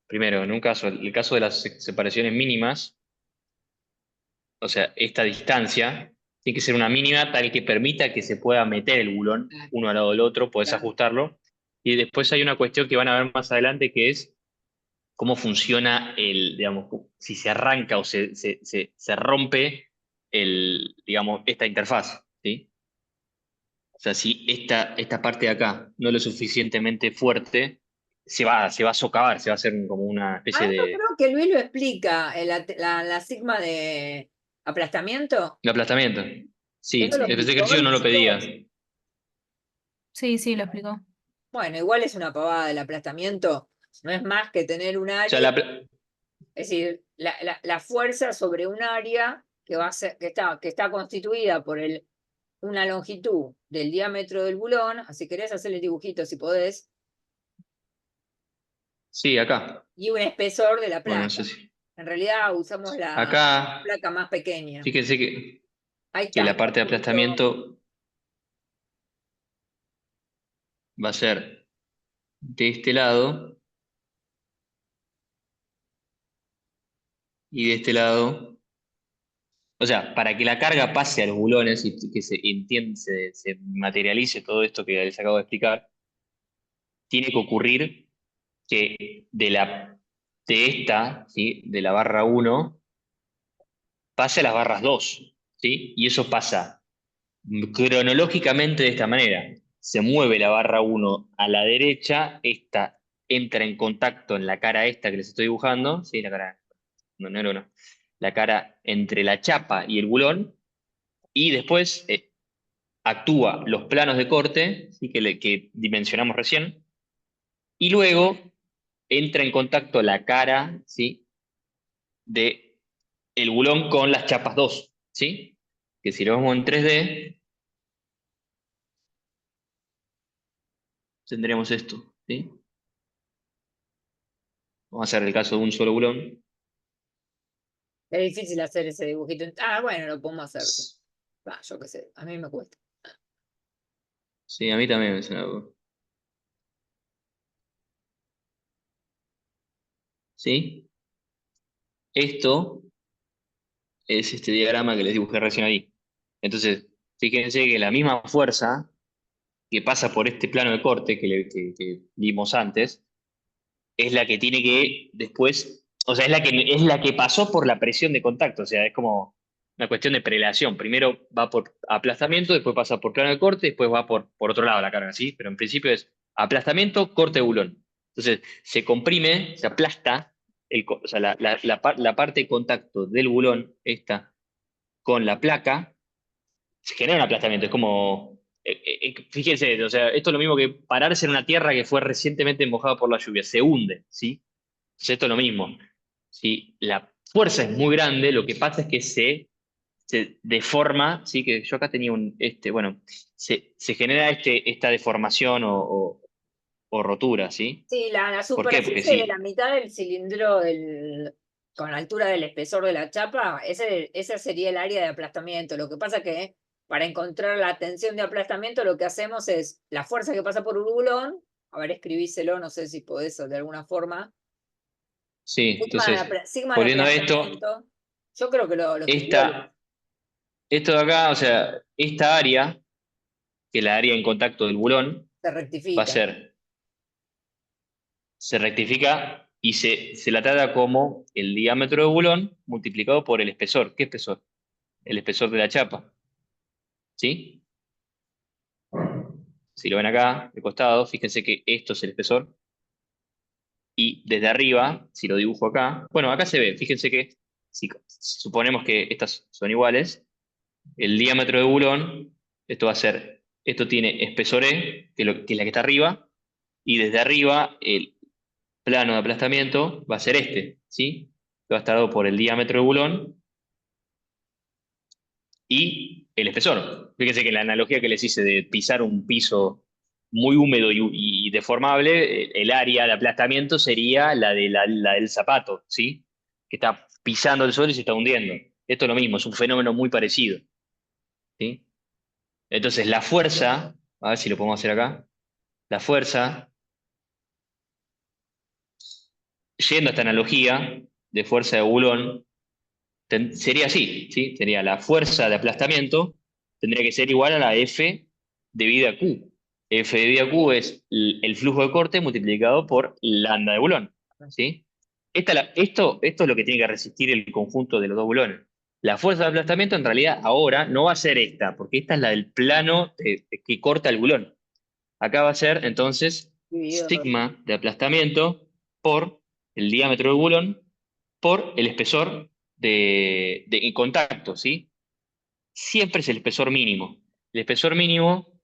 Speaker 1: primero, en un caso, el caso de las separaciones mínimas, o sea, esta distancia tiene que ser una mínima tal que permita que se pueda meter el bulón
Speaker 3: Claro,
Speaker 1: uno al lado del otro, podés
Speaker 3: claro.
Speaker 1: ajustarlo. Y después hay una cuestión que van a ver más adelante que es cómo funciona digamos, si se arranca o se rompe digamos, esta interfaz, ¿sí? O sea, si esta parte de acá no es lo suficientemente fuerte, se va a socavar, se va a hacer como una
Speaker 3: Ah,
Speaker 1: especie
Speaker 3: eso
Speaker 1: de
Speaker 3: creo que Luis lo explica, la sigma de aplastamiento.
Speaker 1: aplastamiento.
Speaker 3: Eso
Speaker 1: Sí,
Speaker 3: lo
Speaker 1: este
Speaker 3: explicó,
Speaker 1: ejercicio no lo pedía.
Speaker 3: chicos.
Speaker 4: Sí, sí, lo explicó.
Speaker 3: Bueno, igual es una pavada el aplastamiento. No es más que tener un
Speaker 1: O sea,
Speaker 3: área, es decir, la fuerza sobre un área que va a ser, que está constituida por una longitud del diámetro del bulón, si querés hacerle dibujito si podés,
Speaker 1: Sí, acá.
Speaker 3: y un espesor de la
Speaker 1: Bueno, no
Speaker 3: placa.
Speaker 1: sé si.
Speaker 3: En realidad usamos la
Speaker 1: Acá,
Speaker 3: placa más pequeña.
Speaker 1: fíjense que,
Speaker 3: Ahí
Speaker 1: que
Speaker 3: está.
Speaker 1: la parte de
Speaker 3: Punto.
Speaker 1: aplastamiento va a ser de este lado y de este lado. O sea, para que la carga pase a los bulones y que se entienda, se materialice todo esto que les acabo de explicar, tiene que ocurrir que de esta, ¿sí? De la barra 1 pase a las barras 2, ¿sí? Y eso pasa cronológicamente de esta manera. Se mueve la barra 1 a la derecha, esta entra en contacto en la cara esta que les estoy dibujando, ¿sí? La cara, no, no, no, la cara entre la chapa y el bulón, y después actúa los planos de corte, ¿sí? Que dimensionamos recién, y luego entra en contacto la cara, ¿sí? De el bulón con las chapas 2, ¿sí? Que si lo vemos en 3D, tendremos esto, ¿sí? Vamos a hacer el caso de un solo bulón.
Speaker 3: Es difícil hacer ese dibujito. Ah, bueno, lo podemos hacer. Sí. Yo qué sé, a mí me cuesta.
Speaker 1: Sí, a mí también me suena algo. ¿Sí? Esto es este diagrama que les dibujé recién ahí. Entonces, fíjense que la misma fuerza que pasa por este plano de corte que vimos antes, es la que tiene que después, o sea, es la que pasó por la presión de contacto, o sea, es como una cuestión de prelación. Primero va por aplastamiento, después pasa por plano de corte, después va por otro lado la carga, ¿sí? Pero en principio es aplastamiento, corte de bulón. Entonces, se comprime, se aplasta, o sea, la parte de contacto del bulón, esta, con la placa, se genera un aplastamiento. Es como, fíjense, o sea, esto es lo mismo que pararse en una tierra que fue recientemente mojada por la lluvia, se hunde, ¿sí? Entonces esto es lo mismo. Si la fuerza es muy grande, lo que pasa es que se deforma, ¿sí? Que yo acá tenía bueno, se genera esta deformación o rotura, ¿sí?
Speaker 3: Sí, la
Speaker 1: ¿Por qué? Porque
Speaker 3: superficie de la
Speaker 1: sí,
Speaker 3: mitad del cilindro con la altura del espesor de la chapa, ese sería el área de aplastamiento. Lo que pasa que para encontrar la tensión de aplastamiento, lo que hacemos es la fuerza que pasa por un bulón, a ver, escribíselo, no sé si podés de alguna forma.
Speaker 1: sí, entonces,
Speaker 3: Sigma de
Speaker 1: volviendo a esto,
Speaker 3: aplastamiento. Yo creo que lo escribió.
Speaker 1: esto de acá, o sea, esta área, que es la área en contacto del bulón,
Speaker 3: Se
Speaker 1: va a
Speaker 3: rectifica.
Speaker 1: ser, se rectifica y se la trata como el diámetro de bulón multiplicado por el espesor. ¿Qué espesor? El espesor de la chapa, ¿sí? Si lo ven acá, de costado, fíjense que esto es el espesor. Y desde arriba, si lo dibujo acá, bueno, acá se ve, fíjense que si suponemos que estas son iguales, el diámetro de bulón, esto va a ser, esto tiene espesor E, que es la que está arriba, y desde arriba el plano de aplastamiento va a ser este, ¿sí? Que va a estar dado por el diámetro de bulón y el espesor. Fíjense que la analogía que les hice de pisar un piso muy húmedo y deformable, el área de aplastamiento sería la del zapato, ¿sí? Que está pisando el suelo y se está hundiendo. Esto es lo mismo, es un fenómeno muy parecido, ¿sí? Entonces, la fuerza, a ver si lo podemos hacer acá, la fuerza, yendo a esta analogía de fuerza de bulón, sería así, ¿sí? Sería la fuerza de aplastamiento, tendría que ser igual a la F dividida a Q. F dividida a Q es el flujo de corte multiplicado por lambda de bulón, ¿sí? Esto es lo que tiene que resistir el conjunto de los dos bulones. La fuerza de aplastamiento en realidad ahora no va a ser esta, porque esta es la del plano que corta el bulón. Acá va a ser entonces
Speaker 3: Dividido.
Speaker 1: sigma de aplastamiento por el diámetro del bulón por el espesor en contacto, ¿sí? Siempre es el espesor mínimo. El espesor mínimo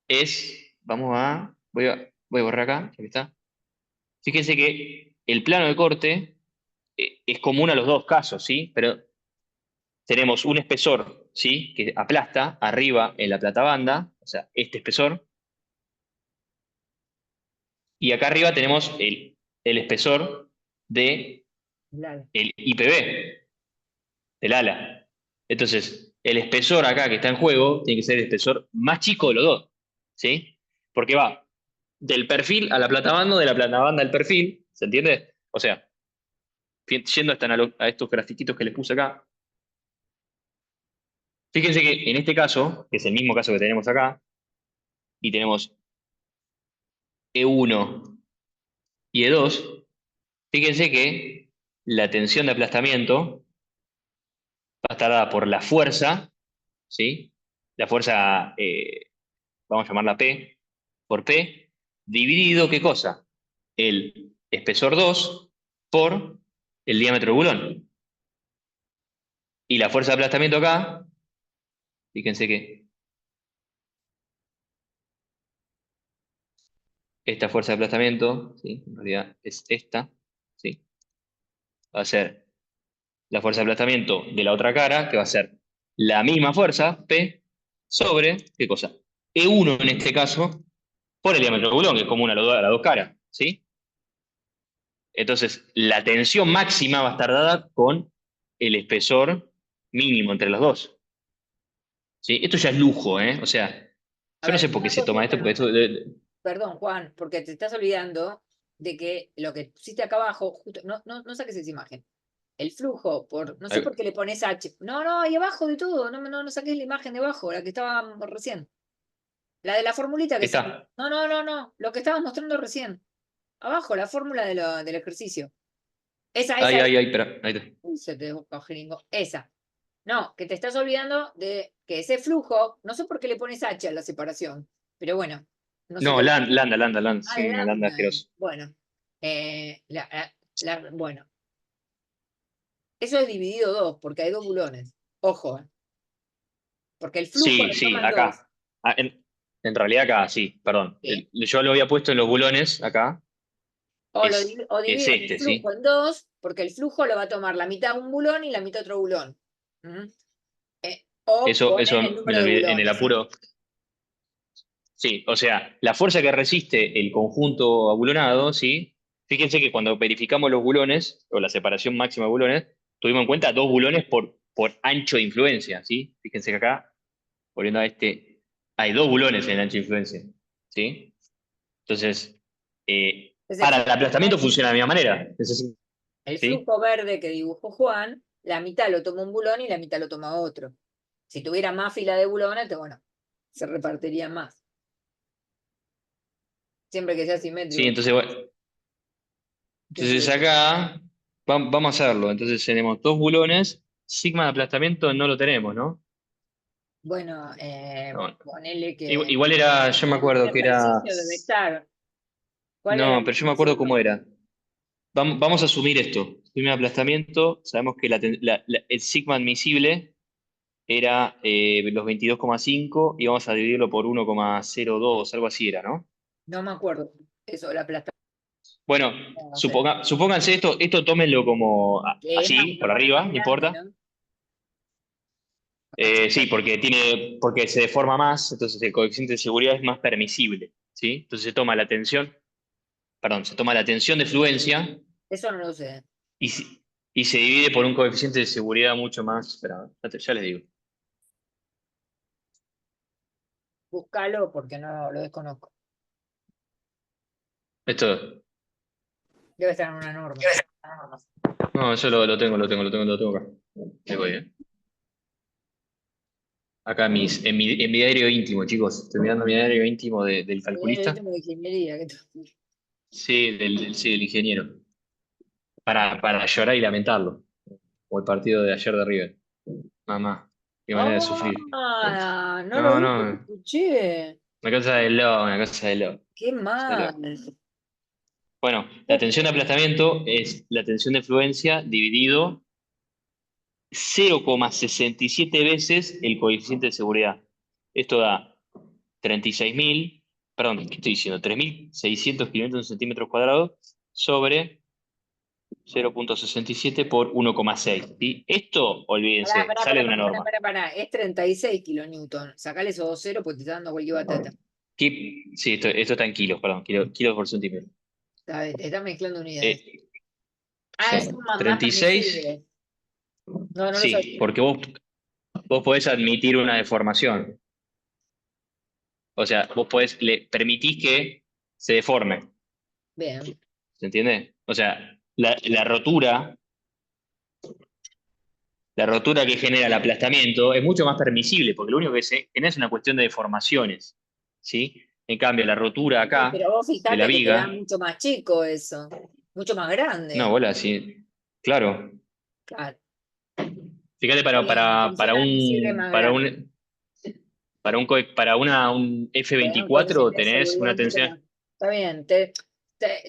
Speaker 1: es, voy a borrar acá, ya que está. Fíjense que el plano de corte es común a los dos casos, ¿sí? Pero tenemos un espesor ¿sí? Que aplasta arriba en la platabanda, o sea, este espesor, y acá arriba tenemos el espesor del
Speaker 3: Claro.
Speaker 1: IPB, del ala. Entonces, el espesor acá que está en juego tiene que ser el espesor más chico de los dos, ¿sí? Porque va del perfil a la platabanda, de la platabanda al perfil, ¿se entiende? O sea, yendo a estos grafiquitos que les puse acá, fíjense que en este caso, que es el mismo caso que tenemos acá, y tenemos E1 y E2, fíjense que la tensión de aplastamiento va a estar dada por la fuerza, ¿sí? La fuerza, vamos a llamarla P, por P, dividido, ¿qué cosa? El espesor 2 por el diámetro del bulón. Y la fuerza de aplastamiento acá, fíjense que esta fuerza de aplastamiento, ¿sí? En realidad es esta, ¿sí? Va a ser la fuerza de aplastamiento de la otra cara, que va a ser la misma fuerza, P, sobre, ¿qué cosa? E1 en este caso, por el diámetro del bulón, que es común a las dos caras, ¿sí? Entonces, la tensión máxima va a estar dada con el espesor mínimo entre los dos, ¿sí? Esto ya es lujo, ¿eh? O sea,
Speaker 3: A
Speaker 1: yo no
Speaker 3: ver,
Speaker 1: sé por qué
Speaker 3: una
Speaker 1: se toma esto, porque
Speaker 3: cosita,
Speaker 1: esto...
Speaker 3: perdón, Juan, porque te estás olvidando de que lo que pusiste acá abajo, no saques esa imagen. El flujo, no sé por qué le pones H. No, ahí abajo de todo, no saques la imagen de abajo, la que estábamos recién. La de la formulita que se.
Speaker 1: está.
Speaker 3: No, lo que estabas mostrando recién. Abajo, la fórmula del ejercicio. Esa,
Speaker 1: Ay,
Speaker 3: esa,
Speaker 1: ay,
Speaker 3: esa.
Speaker 1: ay, espera. Ahí está.
Speaker 3: Uy, se te busca, gringo. Esa. No, que te estás olvidando de que ese flujo, no sé por qué le pones H a la separación, pero bueno, no sé
Speaker 1: No,
Speaker 3: qué.
Speaker 1: landa,
Speaker 3: Ah,
Speaker 1: sí, una landa
Speaker 3: lambda.
Speaker 1: asquerosa.
Speaker 3: Bueno, bueno, eso es dividido dos, porque hay dos bulones. Ojo, porque el flujo
Speaker 1: Sí,
Speaker 3: lo
Speaker 1: sí,
Speaker 3: toman dos.
Speaker 1: acá. Ah, en realidad acá, sí, perdón.
Speaker 3: ¿Sí?
Speaker 1: Yo lo había puesto en los bulones acá.
Speaker 3: O
Speaker 1: Es
Speaker 3: dividen el
Speaker 1: este,
Speaker 3: flujo
Speaker 1: ¿sí?
Speaker 3: en dos, porque el flujo lo va a tomar la mitad un bulón y la mitad otro bulón. ¿Mm? O
Speaker 1: Eso
Speaker 3: ponen el
Speaker 1: me
Speaker 3: número
Speaker 1: lo
Speaker 3: de
Speaker 1: olvidé en el
Speaker 3: bulones.
Speaker 1: apuro. Sí, o sea, la fuerza que resiste el conjunto abulonado, ¿sí? Fíjense que cuando verificamos los bulones, o la separación máxima de bulones, tuvimos en cuenta dos bulones por ancho de influencia, ¿sí? Fíjense que acá, volviendo a este, hay dos bulones en el ancho de influencia, ¿sí? Entonces,
Speaker 3: Entonces,
Speaker 1: para el aplastamiento funciona de la misma manera,
Speaker 3: el
Speaker 1: ¿sí?
Speaker 3: flujo verde que dibujó Juan, la mitad lo toma un bulón y la mitad lo toma otro. Si tuviera más fila de bulones, bueno, se repartirían más. Siempre que sea
Speaker 1: Sí,
Speaker 3: simétrico.
Speaker 1: entonces, bueno, entonces acá vamos a hacerlo. Entonces tenemos dos bulones, sigma de aplastamiento no lo tenemos, ¿no?
Speaker 3: Bueno,
Speaker 1: No,
Speaker 3: ponele que
Speaker 1: igual era, yo me
Speaker 3: el
Speaker 1: acuerdo que era.
Speaker 3: ejercicio debe estar. ¿Cuál era
Speaker 1: No,
Speaker 3: el
Speaker 1: pero yo me acuerdo
Speaker 3: ejercicio?
Speaker 1: cómo era. Vamos a asumir esto. Primer aplastamiento, sabemos que el sigma admisible era los 22,5 y vamos a dividirlo por 1,02, algo así era, ¿no?
Speaker 3: No me acuerdo. Eso, la plata.
Speaker 1: Bueno,
Speaker 3: No sé.
Speaker 1: supónganse esto tómenlo como
Speaker 3: Que es más,
Speaker 1: así, por
Speaker 3: probablemente
Speaker 1: arriba, no
Speaker 3: grande,
Speaker 1: importa.
Speaker 3: ¿no? Más
Speaker 1: Sí,
Speaker 3: chico.
Speaker 1: porque se deforma más, entonces el coeficiente de seguridad es más permisible, ¿sí? Entonces se toma la tensión de fluencia
Speaker 3: Eso no lo sé.
Speaker 1: y, y se divide por un coeficiente de seguridad mucho más. Espera, ya les digo.
Speaker 3: Búscalo porque no lo desconozco.
Speaker 1: Esto,
Speaker 3: Debe estar en una norma.
Speaker 1: no, yo lo tengo acá. Ahí voy, Acá en mi diario íntimo, chicos. Estoy mirando mi diario íntimo del
Speaker 3: El
Speaker 1: calculista.
Speaker 3: ritmo de ingeniería.
Speaker 1: Sí, del ingeniero. Para llorar y lamentarlo. Como el partido de ayer de River. Mamá, qué manera de sufrir.
Speaker 3: Ah, no lo
Speaker 1: No,
Speaker 3: vi, pero
Speaker 1: no,
Speaker 3: escuché.
Speaker 1: una cosa de loco, una cosa de loco.
Speaker 3: Qué
Speaker 1: De
Speaker 3: mal.
Speaker 1: loco. Bueno, la tensión de aplastamiento es la tensión de fluencia dividido 0,67 veces el coeficiente de seguridad. Esto da 36.000, perdón, ¿qué estoy diciendo? 3.600 kilómetros en centímetros cuadrados sobre 0,67 por 1,6. ¿Sí? Esto, olvídense,
Speaker 3: Pará,
Speaker 1: sale de una norma.
Speaker 3: Es 36 kilonewton. Sacale esos 2 ceros porque te está dando cualquier batata.
Speaker 1: Sí, esto está en kilos, perdón, kilos por centímetro.
Speaker 3: Te está mezclando unidades.
Speaker 1: Eh,
Speaker 3: Ah,
Speaker 1: son
Speaker 3: son más
Speaker 1: 36,
Speaker 3: permisibles. No, no lo
Speaker 1: sí,
Speaker 3: sabía.
Speaker 1: porque vos podés admitir una deformación. O sea, le permitís que se deforme.
Speaker 3: Bien.
Speaker 1: ¿Se entiende? O sea, la rotura que genera el aplastamiento es mucho más permisible, porque lo único que se genera es una cuestión de deformaciones. ¿Sí? En cambio, la rotura
Speaker 3: Sí,
Speaker 1: acá
Speaker 3: pero vos
Speaker 1: de la
Speaker 3: fijate que te da
Speaker 1: viga,
Speaker 3: mucho más chico eso. Mucho más
Speaker 1: no,
Speaker 3: grande.
Speaker 1: bola, sí. Claro.
Speaker 3: Claro.
Speaker 1: Fíjate,
Speaker 3: Está bien. La tensión admisible es más grande.
Speaker 1: un
Speaker 3: Bueno, un
Speaker 1: F24
Speaker 3: coeficiente de
Speaker 1: tenés una
Speaker 3: seguridad mucho
Speaker 1: tensión.
Speaker 3: más. Está bien.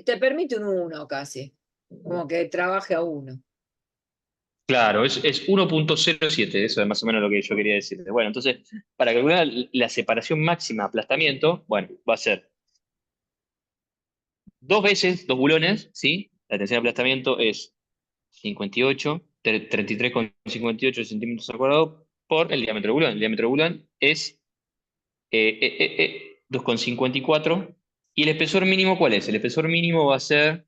Speaker 3: Te permite un 1 casi. Como que trabaje a 1.
Speaker 1: Claro, es 1,07, eso es más o menos lo que yo quería decir. Bueno, entonces, para calcular la separación máxima de aplastamiento, bueno, va a ser dos veces, dos bulones, ¿sí? La tensión de aplastamiento es 33,58 centímetros al cuadrado por el diámetro del bulón. El diámetro del bulón es 2,54. ¿Y el espesor mínimo cuál es? El espesor mínimo va a ser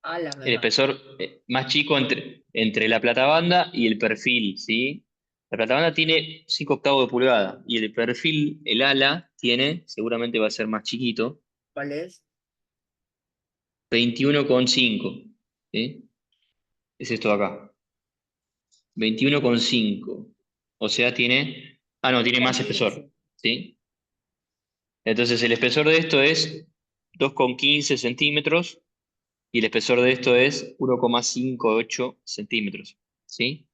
Speaker 3: A la
Speaker 1: el
Speaker 3: mema.
Speaker 1: espesor más chico entre la platabanda y el perfil, ¿sí? La platabanda tiene 5 octavos de pulgada y el perfil, el ala, seguramente va a ser más chiquito,
Speaker 3: ¿Cuál es?
Speaker 1: 21,5, ¿sí? Es esto de acá, 21,5. O sea, tiene
Speaker 3: Con
Speaker 1: más
Speaker 3: 15.
Speaker 1: espesor, ¿sí? Entonces el espesor de esto es 2,15 centímetros y el espesor de esto es 1,58 centímetros, ¿sí?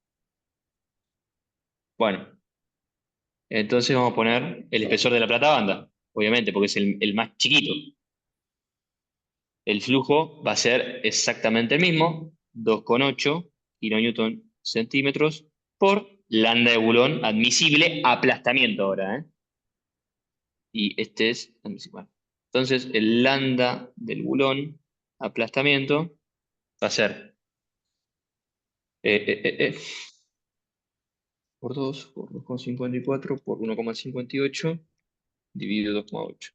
Speaker 1: Bueno, entonces vamos a poner el espesor de la platabanda, obviamente, porque es el más chiquito. El flujo va a ser exactamente el mismo, 2,8 kilonewton centímetros por lambda de Boulón admisible, aplastamiento ahora, ¿eh? Y este es admisible. Entonces, el lambda del Boulón, aplastamiento, va a ser eh, eh, eh, eh, por 2 por 2,54 por 1,58 dividido 2,8.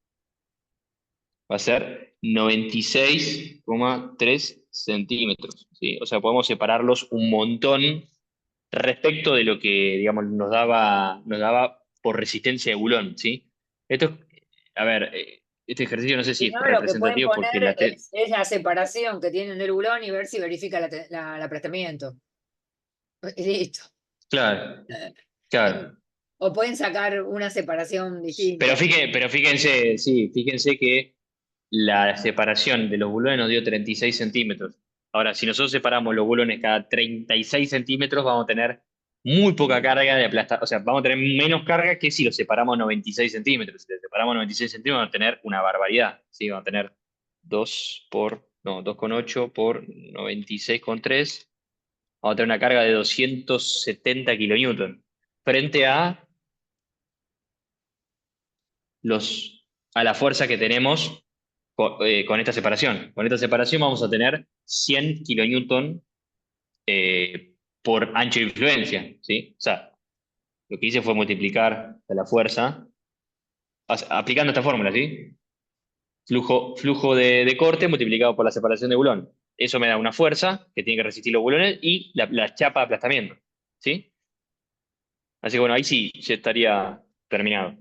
Speaker 1: Va a ser 96,3 centímetros, ¿sí? O sea, podemos separarlos un montón respecto de lo que, digamos, nos daba por resistencia de Boulón, ¿sí? A ver, este ejercicio no sé si
Speaker 3: Si
Speaker 1: es
Speaker 3: no, lo que pueden
Speaker 1: representativo porque
Speaker 3: poner es la separación que tienen del bulón y ver si verifica el aplastamiento. Y listo.
Speaker 1: Claro,
Speaker 3: Eh,
Speaker 1: claro.
Speaker 3: O pueden sacar una separación
Speaker 1: Pero,
Speaker 3: distinta.
Speaker 1: pero fíjense, sí, fíjense que la separación de los bulones nos dio 36 centímetros. Ahora, si nosotros separamos los bulones cada 36 centímetros, vamos a tener muy poca carga de aplastar. O sea, vamos a tener menos carga que si los separamos 96 centímetros. Si los separamos 96 centímetros, vamos a tener una barbaridad. ¿Sí? Vamos a tener 2,8 por 96,3. Vamos a tener una carga de 270 kilonewton. Frente a la fuerza que tenemos con esta separación. Con esta separación vamos a tener 100 kilonewton por ancho de influencia, ¿sí? O sea, lo que hice fue multiplicar la fuerza, aplicando esta fórmula, ¿sí? Flujo de corte multiplicado por la separación de bulón. Eso me da una fuerza que tiene que resistir los bulones y la chapa de aplastamiento, ¿sí? Así que bueno, ahí sí ya estaría terminado.